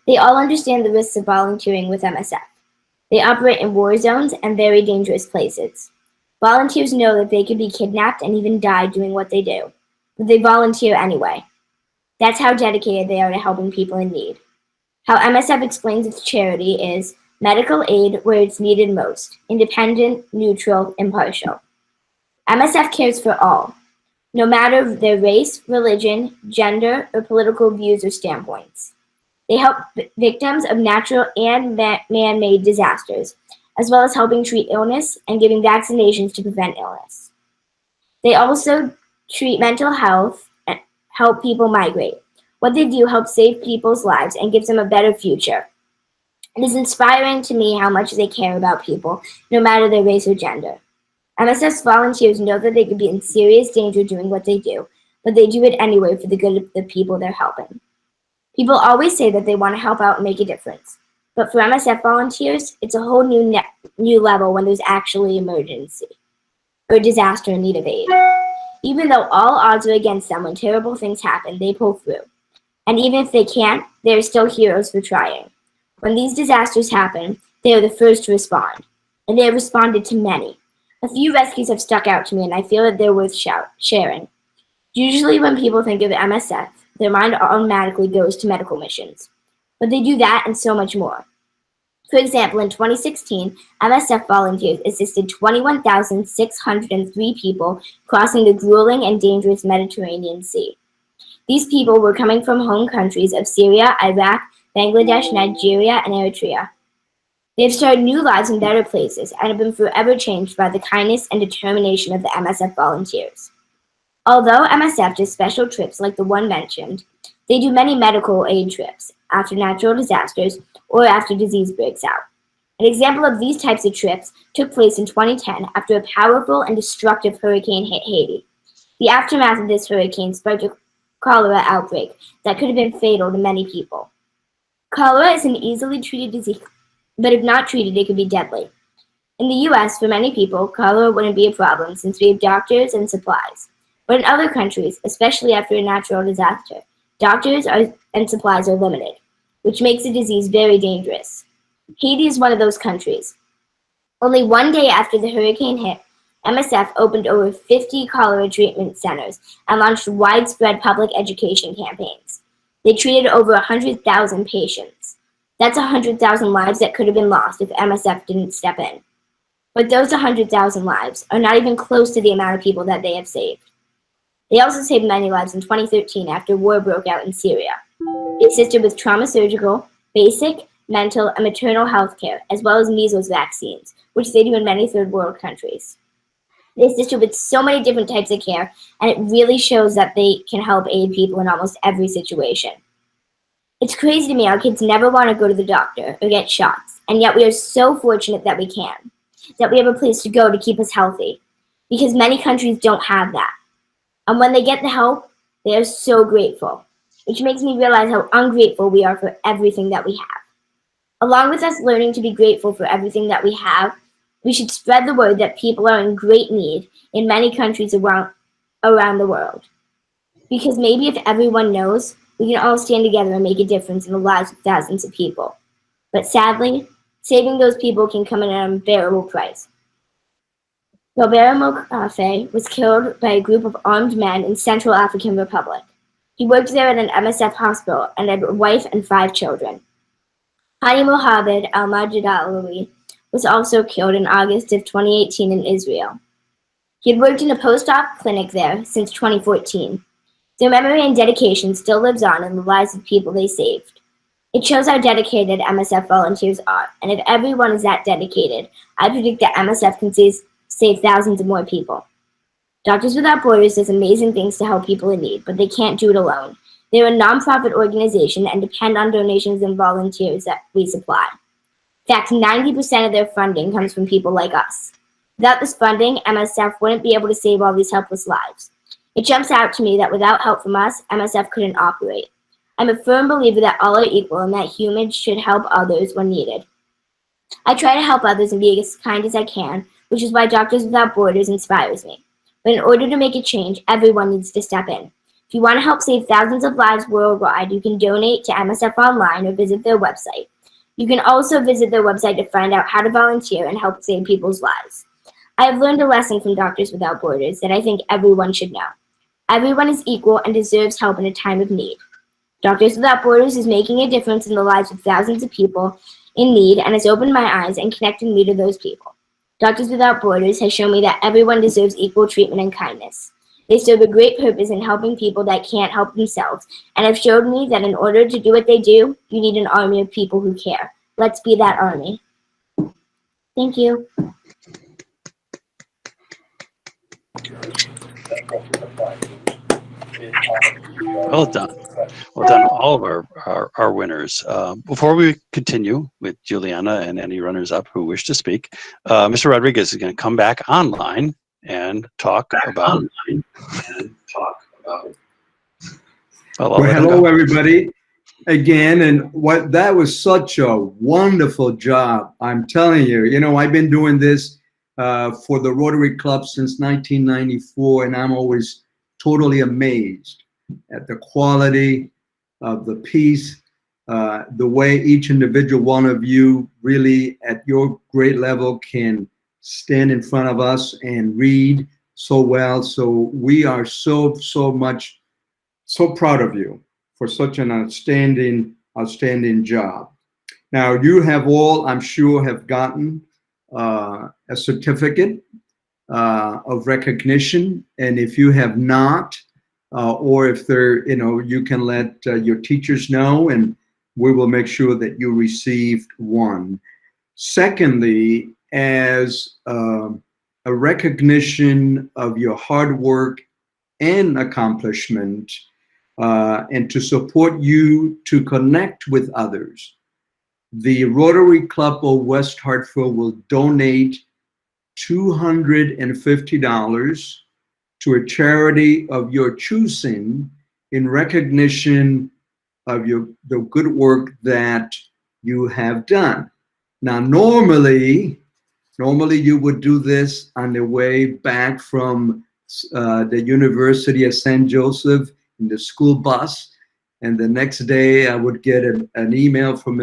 They all understand the risks of volunteering with MSF. They operate in war zones and very dangerous places. Volunteers know that they could be kidnapped and even die doing what they do, but they volunteer anyway. That's how dedicated they are to helping people in need. How MSF explains its charity is medical aid where it's needed most, independent, neutral, impartial. MSF cares for all, no matter their race, religion, gender, or political views or standpoints. They help victims of natural and man-made disasters, as well as helping treat illness and giving vaccinations to prevent illness. They also treat mental health and help people migrate. What they do helps save people's lives and gives them a better future. It is inspiring to me how much they care about people, no matter their race or gender. MSF's volunteers know that they could be in serious danger doing what they do, but they do it anyway for the good of the people they're helping. People always say that they want to help out and make a difference, but for MSF volunteers, it's a whole new level when there's actually emergency or disaster in need of aid. Even though all odds are against them when terrible things happen, they pull through. And even if they can't, they are still heroes for trying. When these disasters happen, they are the first to respond, and they have responded to many. A few rescues have stuck out to me, and I feel that they're worth sharing. Usually when people think of MSF, their mind automatically goes to medical missions. But they do that and so much more. For example, in 2016, MSF volunteers assisted 21,603 people crossing the grueling and dangerous Mediterranean Sea. These people were coming from home countries of Syria, Iraq, Bangladesh, Nigeria, and Eritrea. They have started new lives in better places and have been forever changed by the kindness and determination of the MSF volunteers. Although MSF does special trips like the one mentioned, they do many medical aid trips after natural disasters or after disease breaks out. An example of these types of trips took place in 2010 after a powerful and destructive hurricane hit Haiti. The aftermath of this hurricane sparked a cholera outbreak that could have been fatal to many people. Cholera is an easily treated disease, but if not treated, it could be deadly. In the US, for many people, cholera wouldn't be a problem since we have doctors and supplies. But in other countries, especially after a natural disaster, doctors and supplies are limited, which makes the disease very dangerous. Haiti is one of those countries. Only one day after the hurricane hit, MSF opened over 50 cholera treatment centers and launched widespread public education campaigns. They treated over 100,000 patients. That's 100,000 lives that could have been lost if MSF didn't step in. But those 100,000 lives are not even close to the amount of people that they have saved. They also saved many lives in 2013 after war broke out in Syria. They assisted with trauma surgical, basic, mental, and maternal health care, as well as measles vaccines, which they do in many third world countries. They assisted with so many different types of care, and it really shows that they can help aid people in almost every situation. It's crazy to me how kids never want to go to the doctor or get shots, and yet we are so fortunate that we can, that we have a place to go to keep us healthy, because many countries don't have that. And when they get the help, they are so grateful, which makes me realize how ungrateful we are for everything that we have. Along with us learning to be grateful for everything that we have, we should spread the word that people are in great need in many countries around the world. Because maybe if everyone knows, we can all stand together and make a difference in the lives of thousands of people. But sadly, saving those people can come at an unbearable price. Robert Mokafe was killed by a group of armed men in Central African Republic. He worked there at an MSF hospital and had a wife and 5 children. Hani Mohamed Al-Majidalawi was also killed in August of 2018 in Israel. He had worked in a post-op clinic there since 2014. Their memory and dedication still lives on in the lives of people they saved. It shows how dedicated MSF volunteers are, and if everyone is that dedicated, I predict that MSF can save thousands of more people. Doctors Without Borders does amazing things to help people in need, but they can't do it alone. They're a nonprofit organization and depend on donations and volunteers that we supply. In fact, 90% of their funding comes from people like us. Without this funding, MSF wouldn't be able to save all these helpless lives. It jumps out to me that without help from us, MSF couldn't operate. I'm a firm believer that all are equal and that humans should help others when needed. I try to help others and be as kind as I can, which is why Doctors Without Borders inspires me. But in order to make a change, everyone needs to step in. If you want to help save thousands of lives worldwide, you can donate to MSF online or visit their website. You can also visit their website to find out how to volunteer and help save people's lives. I have learned a lesson from Doctors Without Borders that I think everyone should know. Everyone is equal and deserves help in a time of need. Doctors Without Borders is making a difference in the lives of thousands of people in need and has opened my eyes and connected me to those people. Doctors Without Borders has shown me that everyone deserves equal treatment and kindness. They serve a great purpose in helping people that can't help themselves, and have showed me that in order to do what they do, you need an army of people who care. Let's be that army. Thank you. Well done. Well done, all of our winners. Before we continue with Juliana and any runners-up who wish to speak, Mr. Rodriguez is going to come back online and talk about. Well, hello, everybody. Again, and that was such a wonderful job. I'm telling you, I've been doing this for the Rotary Club since 1994, and I'm always totally amazed at the quality of the piece, the way each individual one of you really at your great level can stand in front of us and read so well. So we are so proud of you for such an outstanding job. Now, you have all, I'm sure, have gotten a certificate of recognition, and if you have not, or if they're, you can let your teachers know, and we will make sure that you received one. Secondly, as a recognition of your hard work and accomplishment, and to support you to connect with others, the Rotary Club of West Hartford will donate $250 to a charity of your choosing in recognition of the good work that you have done. Now, normally you would do this on the way back from the University of St. Joseph in the school bus, and the next day I would get an email from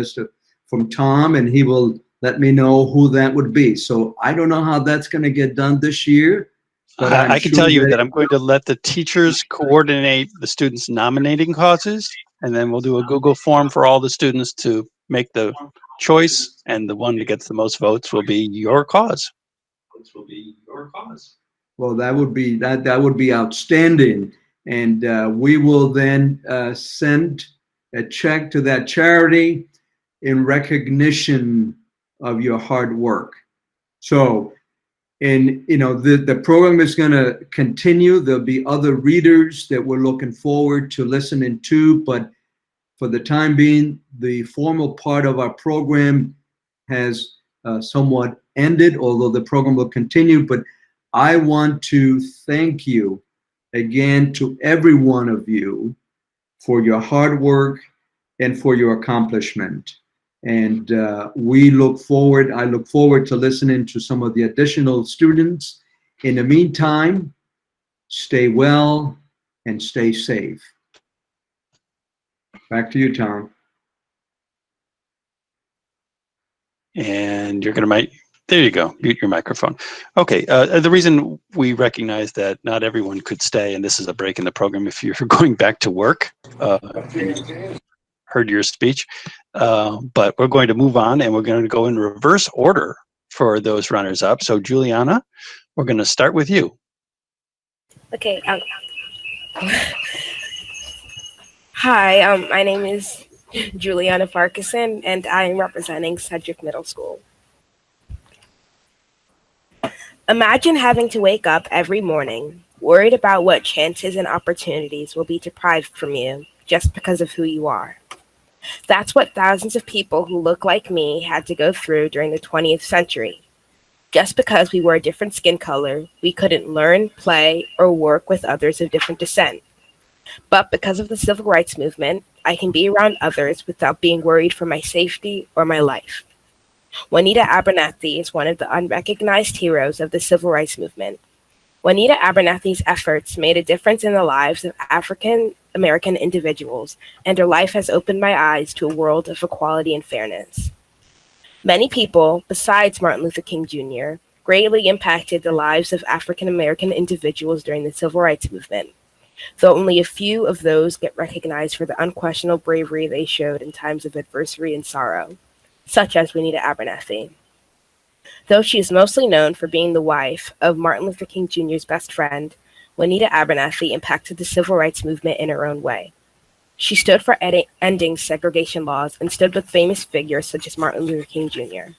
Tom, and he will let me know who that would be. So I don't know how that's going to get done this year. But I can tell you that I'm going to let the teachers coordinate the students' nominating causes, and then we'll do a Google form for all the students to make the choice, and the one that gets the most votes will be your cause. Well, that would be outstanding, and we will then send a check to that charity in recognition of your hard work. So, and the program is going to continue. There'll be other readers that we're looking forward to listening to, but for the time being, the formal part of our program has somewhat ended, although the program will continue. But I want to thank you again, to every one of you, for your hard work and for your accomplishment. And I look forward to listening to some of the additional students. In the meantime, stay well and stay safe. Back to you, Tom. And you're going to there you go, mute your microphone. Okay, the reason we recognize that not everyone could stay, and this is a break in the program if you're going back to work, and heard your speech, but we're going to move on, and we're going to go in reverse order for those runners up. So Juliana, we're going to start with you. Okay. Hi, my name is Juliana Farquharson, and I am representing Sedgwick Middle School. Imagine having to wake up every morning, worried about what chances and opportunities will be deprived from you just because of who you are. That's what thousands of people who look like me had to go through during the 20th century. Just because we were a different skin color, we couldn't learn, play, or work with others of different descent. But because of the civil rights movement, I can be around others without being worried for my safety or my life. Juanita Abernathy is one of the unrecognized heroes of the civil rights movement. Juanita Abernathy's efforts made a difference in the lives of African American individuals, and her life has opened my eyes to a world of equality and fairness. Many people, besides Martin Luther King Jr., greatly impacted the lives of African American individuals during the civil rights movement, though only a few of those get recognized for the unquestionable bravery they showed in times of adversity and sorrow, such as Juanita Abernathy. Though she is mostly known for being the wife of Martin Luther King Jr.'s best friend, Juanita Abernathy impacted the civil rights movement in her own way. She stood for ending segregation laws and stood with famous figures such as Martin Luther King Jr.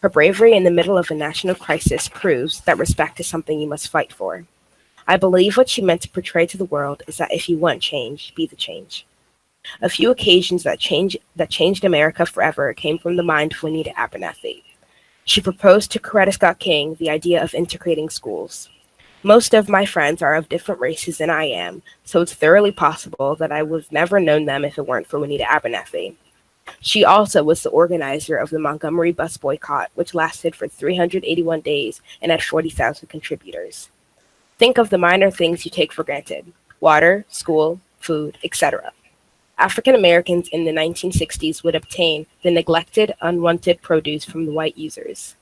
Her bravery in the middle of a national crisis proves that respect is something you must fight for. I believe what she meant to portray to the world is that if you want change, be the change. A few occasions that changed America forever came from the mind of Juanita Abernathy. She proposed to Coretta Scott King the idea of integrating schools. Most of my friends are of different races than I am, so it's thoroughly possible that I would have never known them if it weren't for Juanita Abernathy. She also was the organizer of the Montgomery bus boycott, which lasted for 381 days and had 40,000 contributors. Think of the minor things you take for granted: water, school, food, etc. African Americans in the 1960s would obtain the neglected, unwanted produce from the white users.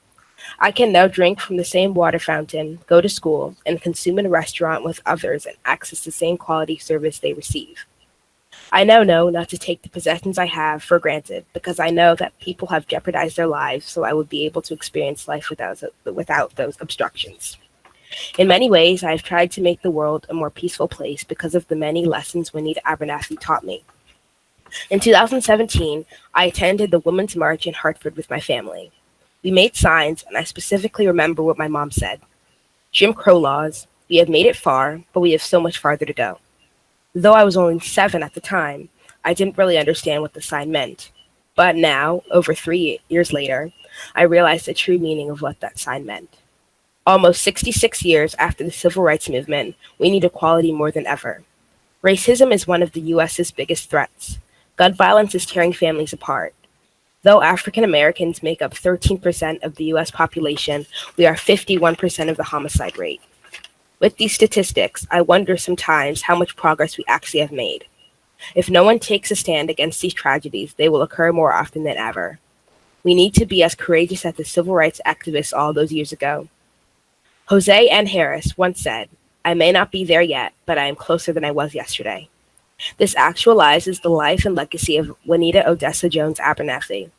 I can now drink from the same water fountain, go to school, and consume in a restaurant with others and access the same quality service they receive. I now know not to take the possessions I have for granted because I know that people have jeopardized their lives so I would be able to experience life without those obstructions. In many ways, I have tried to make the world a more peaceful place because of the many lessons Juanita Abernathy taught me. In 2017, I attended the Women's March in Hartford with my family. We made signs, and I specifically remember what my mom said. Jim Crow laws, we have made it far, but we have so much farther to go. Though I was only 7 at the time, I didn't really understand what the sign meant. But now, over 3 years later, I realized the true meaning of what that sign meant. Almost 66 years after the Civil Rights Movement, we need equality more than ever. Racism is one of the U.S.'s biggest threats. Gun violence is tearing families apart. Though African Americans make up 13% of the U.S. population, we are 51% of the homicide rate. With these statistics, I wonder sometimes how much progress we actually have made. If no one takes a stand against these tragedies, they will occur more often than ever. We need to be as courageous as the civil rights activists all those years ago. Jose N. Harris once said, "I may not be there yet, but I am closer than I was yesterday." This actualizes the life and legacy of Juanita Odessa Jones Abernathy.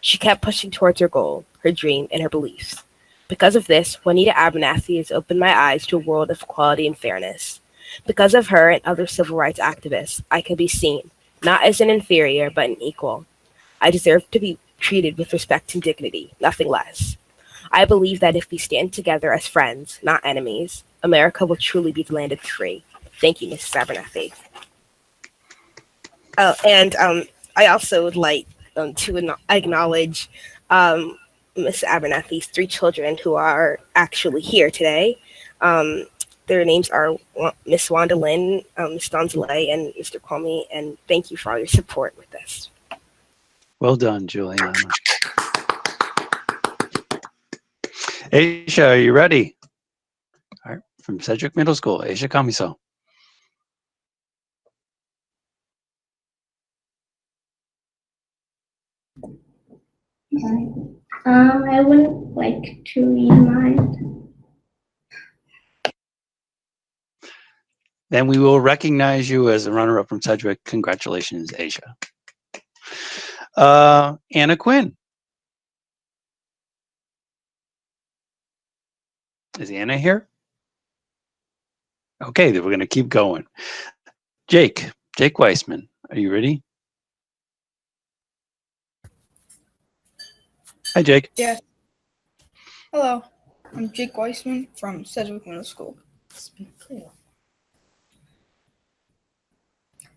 She kept pushing towards her goal, her dream, and her beliefs. Because of this, Juanita Abernathy has opened my eyes to a world of equality and fairness. Because of her and other civil rights activists, I can be seen, not as an inferior, but an equal. I deserve to be treated with respect and dignity, nothing less. I believe that if we stand together as friends, not enemies, America will truly be the land of the free. Thank you, Mrs. Abernathy. I also would like to acknowledge Ms. Abernathy's 3 children who are actually here today. Their names are Miss Wanda Lynn, Ms. Donzale, and Mr. Comey, and thank you for all your support with this. Well done, Juliana. Aisha, are you ready? All right, from Sedgwick Middle School, Aisha Kamiso. I would like to read mine. Then we will recognize you as a runner-up from Sedgwick. Congratulations, Aisha. Anna Quinn. Is Anna here? Okay, then we're going to keep going. Jake Weissman, are you ready? Hi, Jake. Yes. Hello, I'm Jake Weissman from Sedgwick Middle School. Speak clear.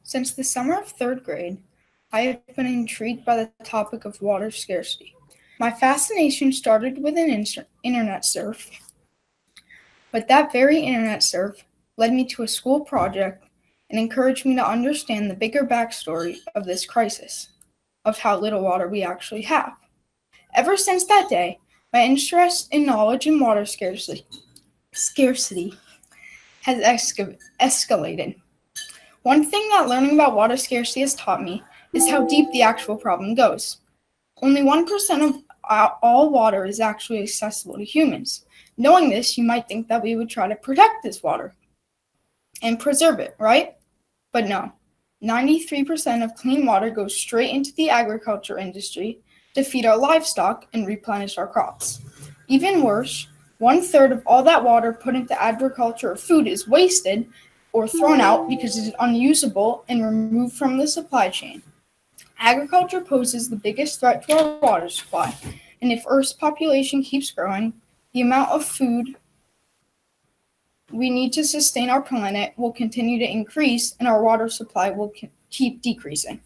Since the summer of third grade, I have been intrigued by the topic of water scarcity. My fascination started with an internet surf, but that very internet surf led me to a school project and encouraged me to understand the bigger backstory of this crisis, of how little water we actually have. Ever since that day, my interest in knowledge in water scarcity has escalated. One thing that learning about water scarcity has taught me is how deep the actual problem goes. Only 1% of all water is actually accessible to humans. Knowing this, you might think that we would try to protect this water and preserve it, right? But no. 93% of clean water goes straight into the agriculture industry to feed our livestock and replenish our crops. Even worse, 1/3 of all that water put into agriculture or food is wasted or thrown out because it is unusable and removed from the supply chain. Agriculture poses the biggest threat to our water supply, and if Earth's population keeps growing, the amount of food we need to sustain our planet will continue to increase and our water supply will keep decreasing.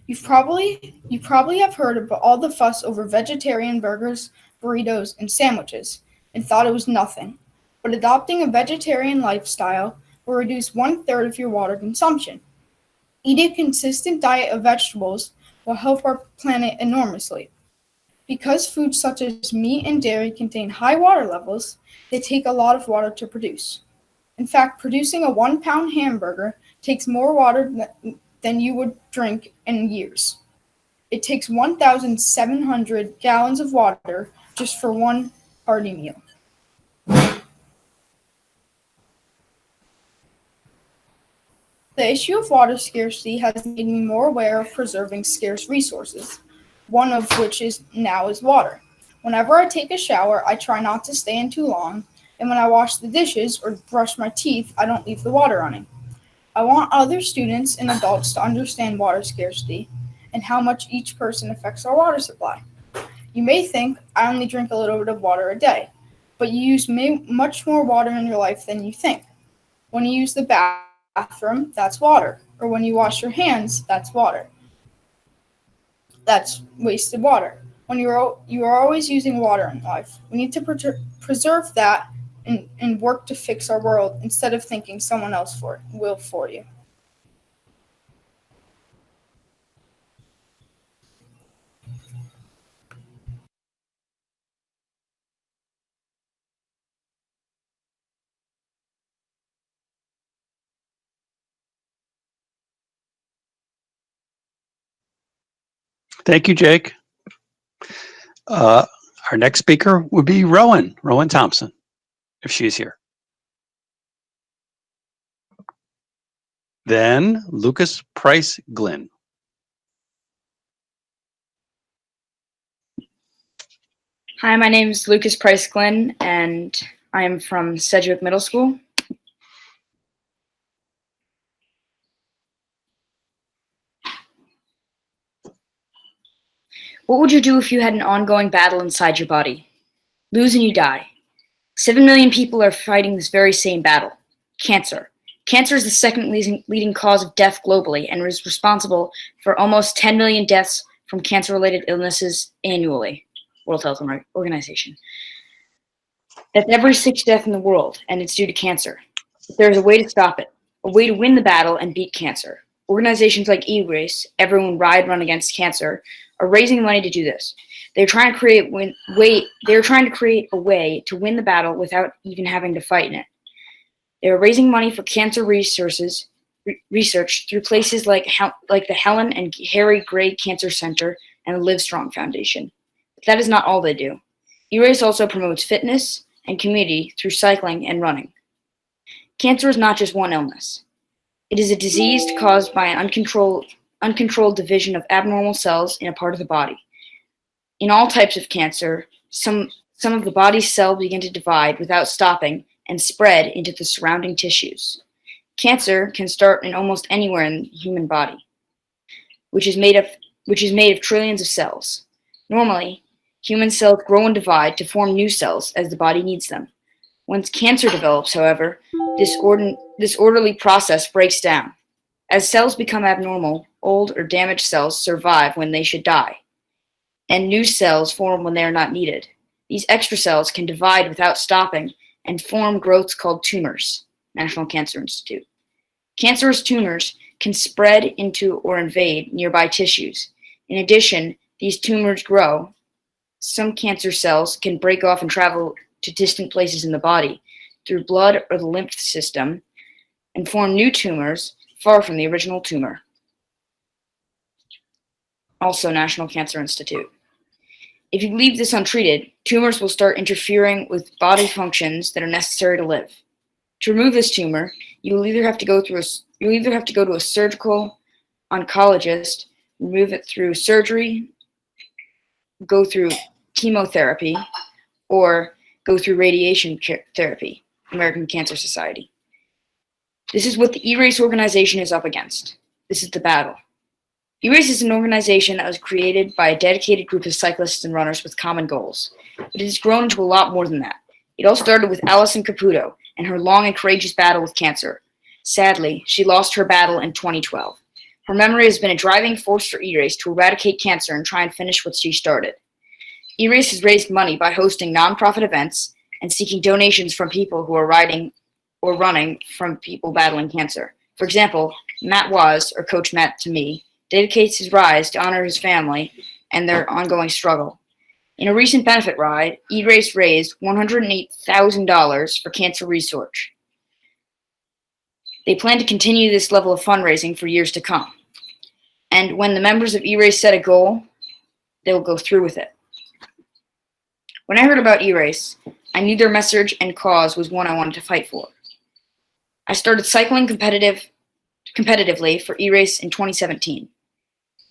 You probably have heard of all the fuss over vegetarian burgers, burritos, and sandwiches and thought it was nothing. But adopting a vegetarian lifestyle will reduce 1/3 of your water consumption. Eating a consistent diet of vegetables will help our planet enormously. Because foods such as meat and dairy contain high water levels, they take a lot of water to produce. In fact, producing a 1-pound hamburger takes more water than you would drink in years. It takes 1,700 gallons of water just for one hearty meal. The issue of water scarcity has made me more aware of preserving scarce resources, one of which is water. Whenever I take a shower, I try not to stay in too long, and when I wash the dishes or brush my teeth, I don't leave the water running. I want other students and adults to understand water scarcity and how much each person affects our water supply. You may think I only drink a little bit of water a day, but you use much more water in your life than you think. When you use the bathroom, that's water. Or when you wash your hands, that's water. That's wasted water. When you are always using water in life, we need to preserve that and work to fix our world instead of thinking someone else will for you. Thank you, Jake. Our next speaker would be Rowan Thompson, if she's here. Then Lucas Price Glynn. Hi, my name is Lucas Price Glynn, and I am from Sedgwick Middle School. What would you do if you had an ongoing battle inside your body? Lose and you die. 7 million people are fighting this very same battle. Cancer. Cancer is the second leading cause of death globally and is responsible for almost 10 million deaths from cancer-related illnesses annually. World Health Organization. That's every 6th death in the world, and it's due to cancer. But there is a way to stop it, a way to win the battle and beat cancer. Organizations like E-Race, Everyone Run Against Cancer, are raising money to do this. They're trying to create a way to win the battle without even having to fight in it. They are raising money for cancer research through places like the Helen and Harry Gray Cancer Center and the Livestrong Foundation. But that is not all they do. E-Race also promotes fitness and community through cycling and running. Cancer is not just one illness. It is a disease caused by an uncontrolled division of abnormal cells in a part of the body. In all types of cancer, some of the body's cells begin to divide without stopping and spread into the surrounding tissues. Cancer can start in almost anywhere in the human body, which is made of trillions of cells. Normally, human cells grow and divide to form new cells as the body needs them. Once cancer develops, however, this orderly process breaks down. As cells become abnormal, old or damaged cells survive when they should die, and new cells form when they are not needed. These extra cells can divide without stopping and form growths called tumors. National Cancer Institute. Cancerous tumors can spread into or invade nearby tissues. In addition, these tumors grow. Some cancer cells can break off and travel to distant places in the body through blood or the lymph system and form new tumors far from the original tumor. Also, National Cancer Institute. If you leave this untreated, tumors will start interfering with body functions that are necessary to live. To remove this tumor, you will either have to go to a surgical oncologist, remove it through surgery, go through chemotherapy, or go through radiation therapy. American Cancer Society. This is what the E-Race organization is up against. This is the battle. E-Race is an organization that was created by a dedicated group of cyclists and runners with common goals, but it has grown into a lot more than that. It all started with Alison Caputo and her long and courageous battle with cancer. Sadly, she lost her battle in 2012. Her memory has been a driving force for E-Race to eradicate cancer and try and finish what she started. E-Race has raised money by hosting nonprofit events and seeking donations from people who are riding or running from people battling cancer. For example, Matt Waz, or Coach Matt to me, dedicates his rides to honor his family and their ongoing struggle. In a recent benefit ride, E-Race raised $108,000 for cancer research. They plan to continue this level of fundraising for years to come. And when the members of E-Race set a goal, they will go through with it. When I heard about E-Race, I knew their message and cause was one I wanted to fight for. I started cycling competitively for E-Race in 2017.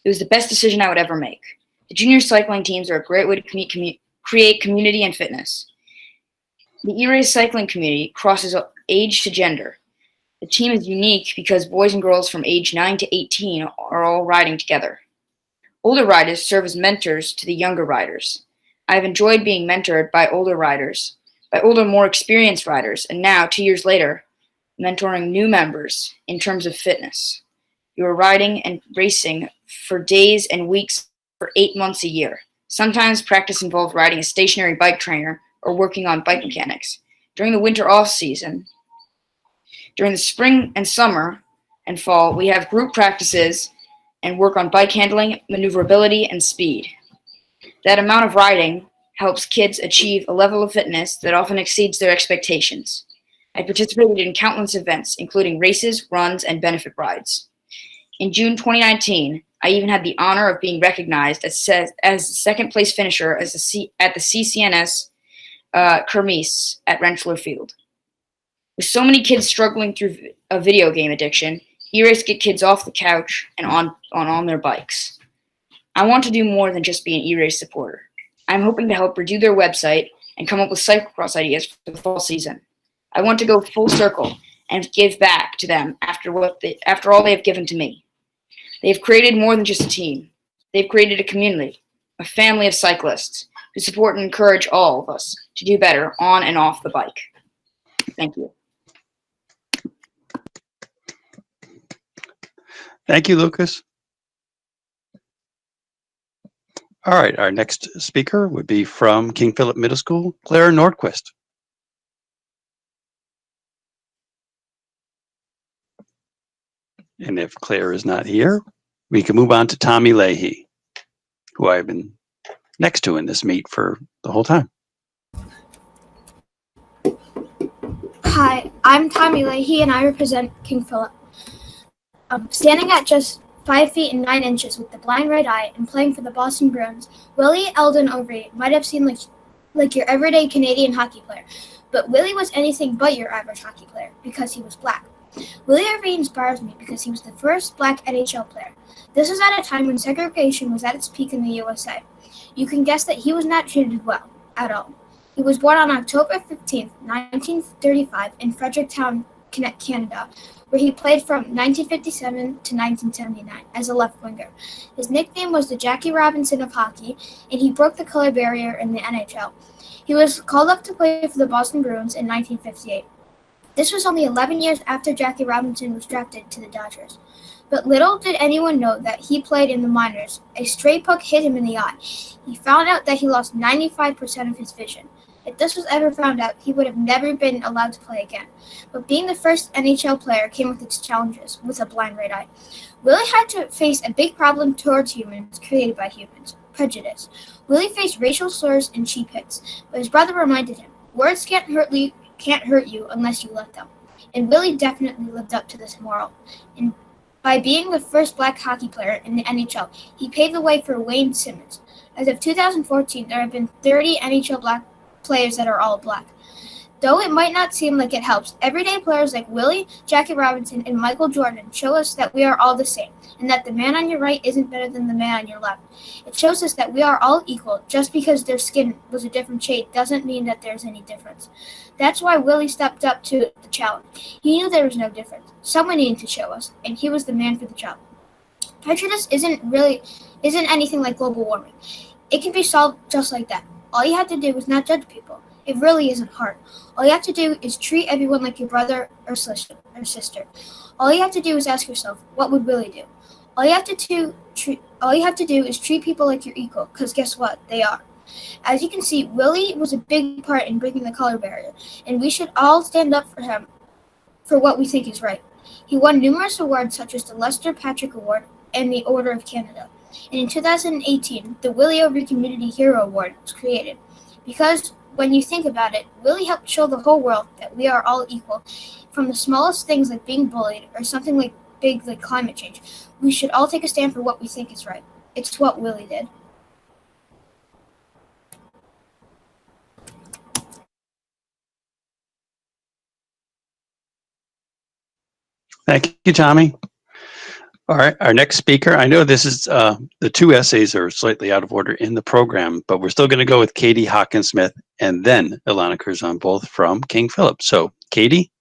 It was the best decision I would ever make. The junior cycling teams are a great way to create community and fitness. The E-Race cycling community crosses age to gender. The team is unique because boys and girls from age 9 to 18 are all riding together. Older riders serve as mentors to the younger riders. I have enjoyed being mentored by older, more experienced riders, and now, 2 years later, mentoring new members in terms of fitness. You are riding and racing for days and weeks for 8 months a year. Sometimes practice involved riding a stationary bike trainer or working on bike mechanics. During the winter off season, during the spring and summer and fall, we have group practices and work on bike handling, maneuverability, and speed. That amount of riding helps kids achieve a level of fitness that often exceeds their expectations. I participated in countless events, including races, runs, and benefit rides. In June 2019, I even had the honor of being recognized as the second place finisher at the CCNS Kermesse at Rentschler Field. With so many kids struggling through a video game addiction, E-Race get kids off the couch and on their bikes. I want to do more than just be an E-Race supporter. I'm hoping to help redo their website and come up with cyclocross ideas for the fall season. I want to go full circle and give back to them after all they have given to me. They have created more than just a team. They've created a community, a family of cyclists who support and encourage all of us to do better on and off the bike. Thank you. Thank you, Lucas. All right, our next speaker would be from King Philip Middle School, Claire Nordquist. And if Claire is not here, we can move on to Tommy Leahy, who I've been next to in this meet for the whole time. Hi, I'm Tommy Leahy, and I represent King Philip. Standing at just 5 feet and 9 inches with the blind right eye and playing for the Boston Bruins, Willie Eldon Overy might have seemed like your everyday Canadian hockey player, but Willie was anything but your average hockey player because he was black. Willie Overy inspires me because he was the first black NHL player. This was at a time when segregation was at its peak in the USA. You can guess that he was not treated well at all. He was born on October 15, 1935 in Fredericktown, Canada, where he played from 1957 to 1979 as a left winger. His nickname was the Jackie Robinson of hockey, and he broke the color barrier in the NHL. He was called up to play for the Boston Bruins in 1958. This was only 11 years after Jackie Robinson was drafted to the Dodgers. But little did anyone know that he played in the minors. A stray puck hit him in the eye. He found out that he lost 95% of his vision. If this was ever found out, he would have never been allowed to play again. But being the first NHL player came with its challenges, with a blind right eye. Willie had to face a big problem towards humans created by humans, prejudice. Willie faced racial slurs and cheap hits, but his brother reminded him, words can't hurt you unless you let them. And Willie definitely lived up to this moral. And by being the first black hockey player in the NHL, he paved the way for Wayne Simmons. As of 2014, there have been 30 NHL black players that are all black. Though it might not seem like it helps, everyday players like Willie, Jackie Robinson, and Michael Jordan show us that we are all the same, and that the man on your right isn't better than the man on your left. It shows us that we are all equal. Just because their skin was a different shade doesn't mean that there's any difference. That's why Willie stepped up to the challenge. He knew there was no difference. Someone needed to show us, and he was the man for the job. Prejudice isn't anything like global warming. It can be solved just like that. All you have to do is not judge people. It really isn't hard. All you have to do is treat everyone like your brother or sister. All you have to do is ask yourself, what would Willie do? All you have to do is treat people like you're equal, because guess what? They are. As you can see, Willie was a big part in breaking the color barrier, and we should all stand up for him for what we think is right. He won numerous awards such as the Lester Patrick Award and the Order of Canada. And in 2018, the Willie Overy Community Hero Award was created. Because when you think about it, Willie helped show the whole world that we are all equal. From the smallest things like being bullied or something like big like climate change, we should all take a stand for what we think is right. It's what Willie did. Thank you, Tommy. All right, our next speaker, I know this is, the two essays are slightly out of order in the program, but we're still going to go with Katie Hawkins-Smith and then Ilana Curzon, both from King Philip. So, Katie?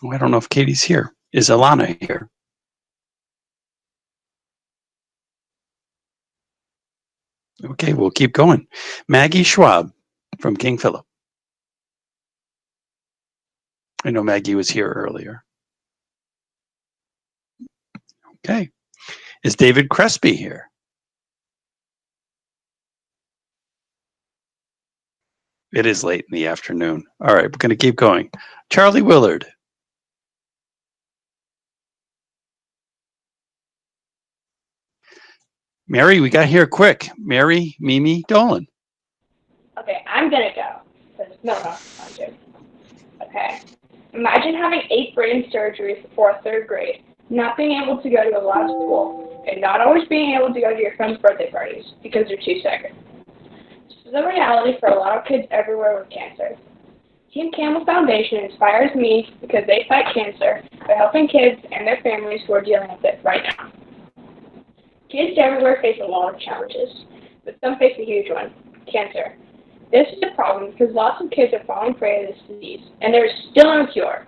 Oh, I don't know if Katie's here. Is Ilana here? Okay, we'll keep going. Maggie Schwab from King Philip. I know Maggie was here earlier. Okay. Is David Crespi here? It is late in the afternoon. All right, we're going to keep going. Charlie Willard. Mary, we got here quick. Mary Mimi Dolan. Okay, I'm gonna go. No, I'm joking. Okay. Imagine having 8 brain surgeries before 3rd grade, not being able to go to a lot of school, and not always being able to go to your friends' birthday parties because they're too sick. This is a reality for a lot of kids everywhere with cancer. Team Campbell Foundation inspires me because they fight cancer by helping kids and their families who are dealing with it right now. Kids everywhere face a lot of challenges, but some face a huge one, cancer. This is a problem because lots of kids are falling prey to this disease, and there is still no cure.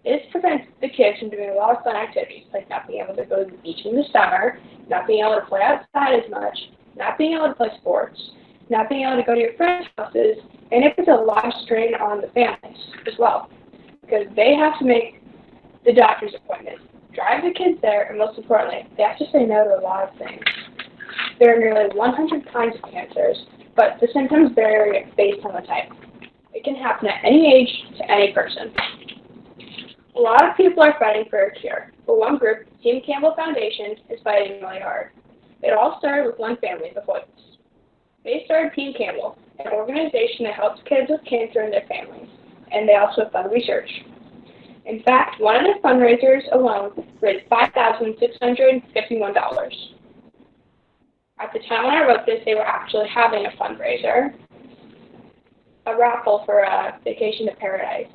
This prevents the kids from doing a lot of fun activities, like not being able to go to the beach in the summer, not being able to play outside as much, not being able to play sports, not being able to go to your friends' houses, and it puts a lot of strain on the families as well, because they have to make the doctor's appointment, drive the kids there, and most importantly, they have to say no to a lot of things. There are nearly 100 kinds of cancers, but the symptoms vary based on the type. It can happen at any age to any person. A lot of people are fighting for a cure, but one group, Team Campbell Foundation, is fighting really hard. It all started with one family, the Hoyts. They started Team Campbell, an organization that helps kids with cancer and their families, and they also fund research. In fact, one of their fundraisers alone raised $5,651. At the time when I wrote this, they were actually having a fundraiser, a raffle for a vacation to paradise.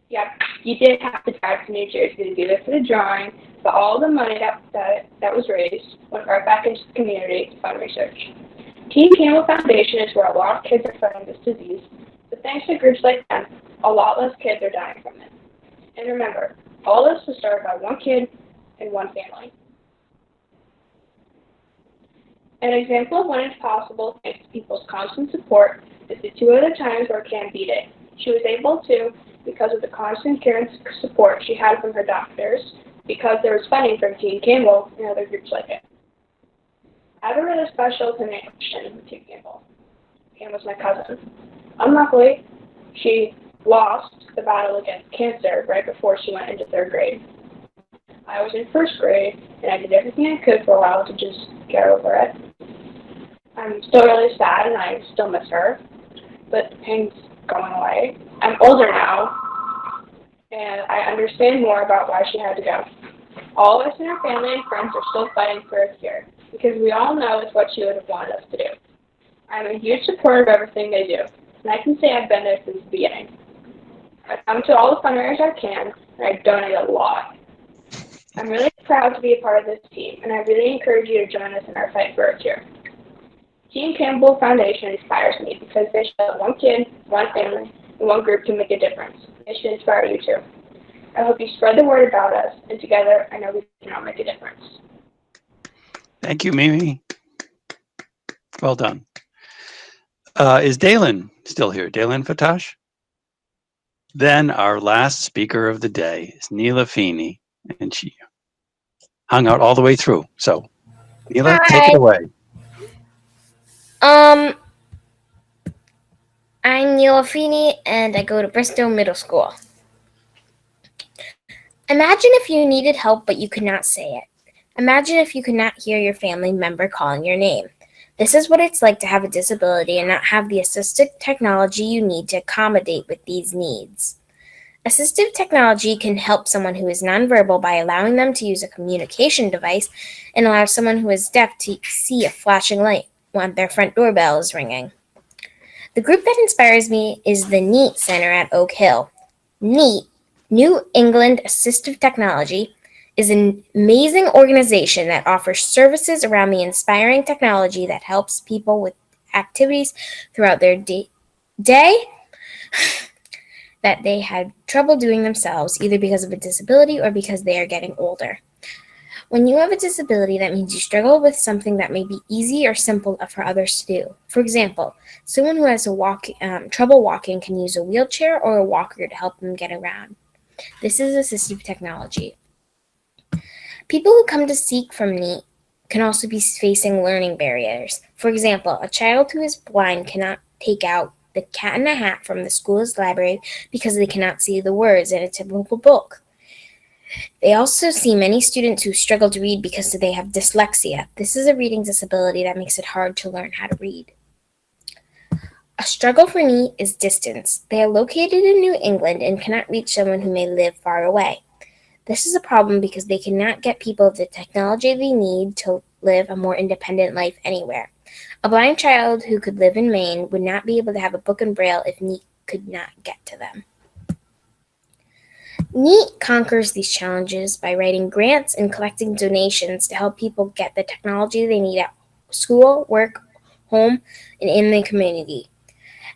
Yep, you did have to drive to New Jersey to do this for the drawing, but all the money that was raised went right back into the community to fund research. Team Campbell Foundation is where a lot of kids are fighting this disease, but thanks to groups like them, a lot less kids are dying from it. And remember, all this was started by one kid and one family. An example of when it's possible thanks to people's constant support is the 2 other times where Cam beat it. She was able to because of the constant care and support she had from her doctors, because there was funding from Team Campbell and other groups like it. I have a really special connection with Team Campbell. Cam was my cousin. Unluckily, she lost the battle against cancer right before she went into 3rd grade. I was in 1st grade, and I did everything I could for a while to just get over it. I'm still really sad, and I still miss her, but the pain's going away. I'm older now, and I understand more about why she had to go. All of us in our family and friends are still fighting for a cure, because we all know it's what she would have wanted us to do. I'm a huge supporter of everything they do, and I can say I've been there since the beginning. I come to all the fundraisers I can, and I donate a lot. I'm really proud to be a part of this team, and I really encourage you to join us in our fight for a cure. Team Campbell Foundation inspires me because they show that one kid, one family, and one group can make a difference. It should inspire you too. I hope you spread the word about us, and together I know we can all make a difference. Thank you, Mimi. Well done. Is Dalen still here? Dalen Fatash? Then our last speaker of the day is Neela Feeney, and she hung out all the way through. So, Neela, take it away. I'm Neela Feeney, and I go to Bristow Middle School. Imagine if you needed help, but you could not say it. Imagine if you could not hear your family member calling your name. This is what it's like to have a disability and not have the assistive technology you need to accommodate with these needs. Assistive technology can help someone who is nonverbal by allowing them to use a communication device and allow someone who is deaf to see a flashing light when their front doorbell is ringing. The group that inspires me is the NEAT Center at Oak Hill. NEAT, New England Assistive Technology, is an amazing organization that offers services around the inspiring technology that helps people with activities throughout their day that they had trouble doing themselves, either because of a disability or because they are getting older. When you have a disability, that means you struggle with something that may be easy or simple for others to do. For example, someone who has trouble walking can use a wheelchair or a walker to help them get around. This is assistive technology. People who come to seek from NEAT can also be facing learning barriers. For example, a child who is blind cannot take out the cat in the hat from the school's library because they cannot see the words in a typical book. They also see many students who struggle to read because they have dyslexia. This is a reading disability that makes it hard to learn how to read. A struggle for NEAT is distance. They are located in New England and cannot reach someone who may live far away. This is a problem because they cannot get people the technology they need to live a more independent life anywhere. A blind child who could live in Maine would not be able to have a book in Braille if NEAT could not get to them. NEAT conquers these challenges by writing grants and collecting donations to help people get the technology they need at school, work, home, and in the community.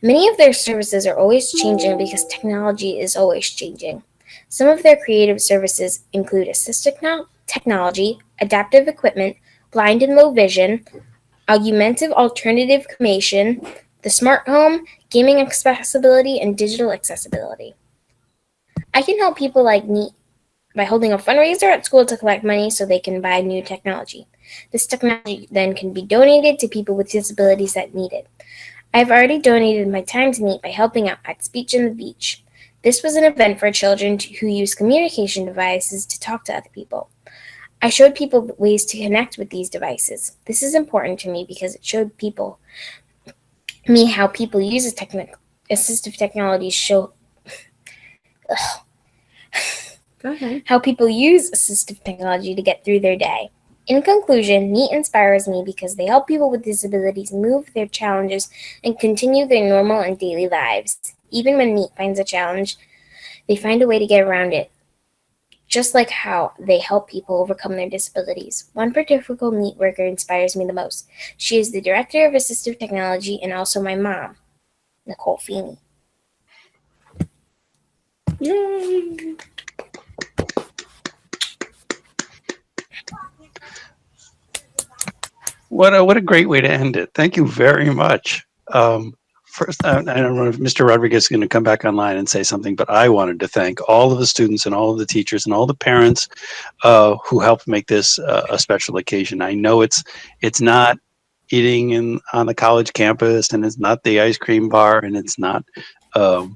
Many of their services are always changing because technology is always changing. Some of their creative services include assistive technology, adaptive equipment, blind and low vision, augmentative alternative communication, the smart home, gaming accessibility, and digital accessibility. I can help people like NEAT by holding a fundraiser at school to collect money so they can buy new technology. This technology then can be donated to people with disabilities that need it. I've already donated my time to NEAT by helping out at Speech on the Beach. This was an event for children who use communication devices to talk to other people. I showed people ways to connect with these devices. This is important to me because it showed me how people use assistive technologies Go ahead. How people use assistive technology to get through their day. In conclusion, NEAT inspires me because they help people with disabilities move their challenges and continue their normal and daily lives. Even when NEAT finds a challenge, they find a way to get around it. just like how they help people overcome their disabilities. One particular neat worker inspires me the most. She is the director of assistive technology and also my mom, Nicole Feeney. Yay! What a great way to end it. Thank you very much. First, I don't know if Mr. Rodriguez is going to come back online and say something, but I wanted to thank all of the students and all of the teachers and all the parents who helped make this a special occasion. I know it's not eating on the college campus, and it's not the ice cream bar, and it's not a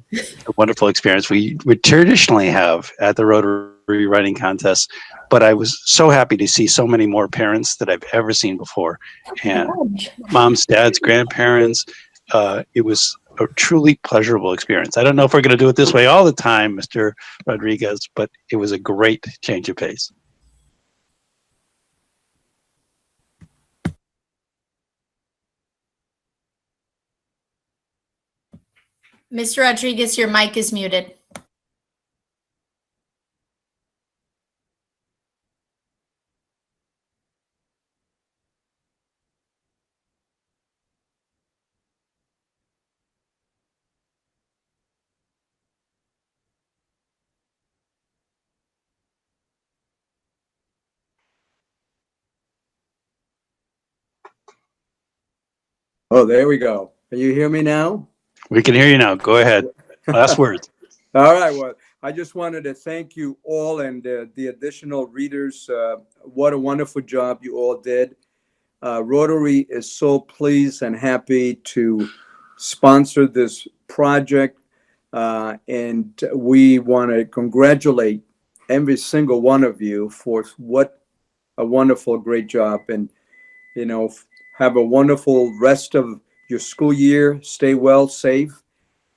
wonderful experience we traditionally have at the Rotary Writing Contest. But I was so happy to see so many more parents that I've ever seen before, and moms, dads, grandparents. It was a truly pleasurable experience. I don't know if we're going to do it this way all the time, Mr. Rodriguez, but it was a great change of pace. Mr. Rodriguez, your mic is muted. Oh, there we go. Can you hear me now? We can hear you now. Go ahead. Last words. All right. Well, I just wanted to thank you all and the additional readers. What a wonderful job you all did. Rotary is so pleased and happy to sponsor this project. And we want to congratulate every single one of you for what a wonderful, great job. And, you know, have a wonderful rest of your school year. Stay well, safe.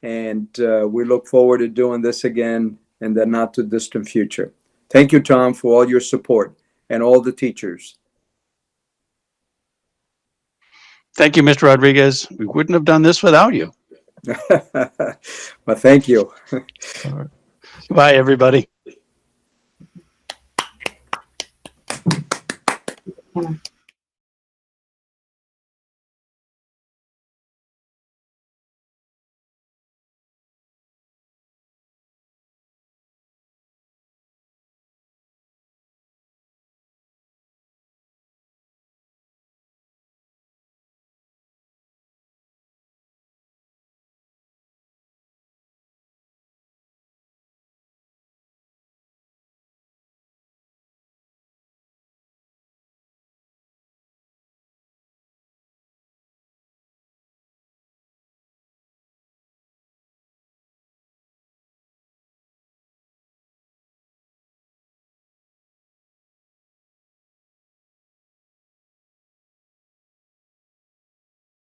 And we look forward to doing this again in the not too distant future. Thank you, Tom, for all your support and all the teachers. Thank you, Mr. Rodriguez. We wouldn't have done this without you. Well, thank you. Bye, everybody.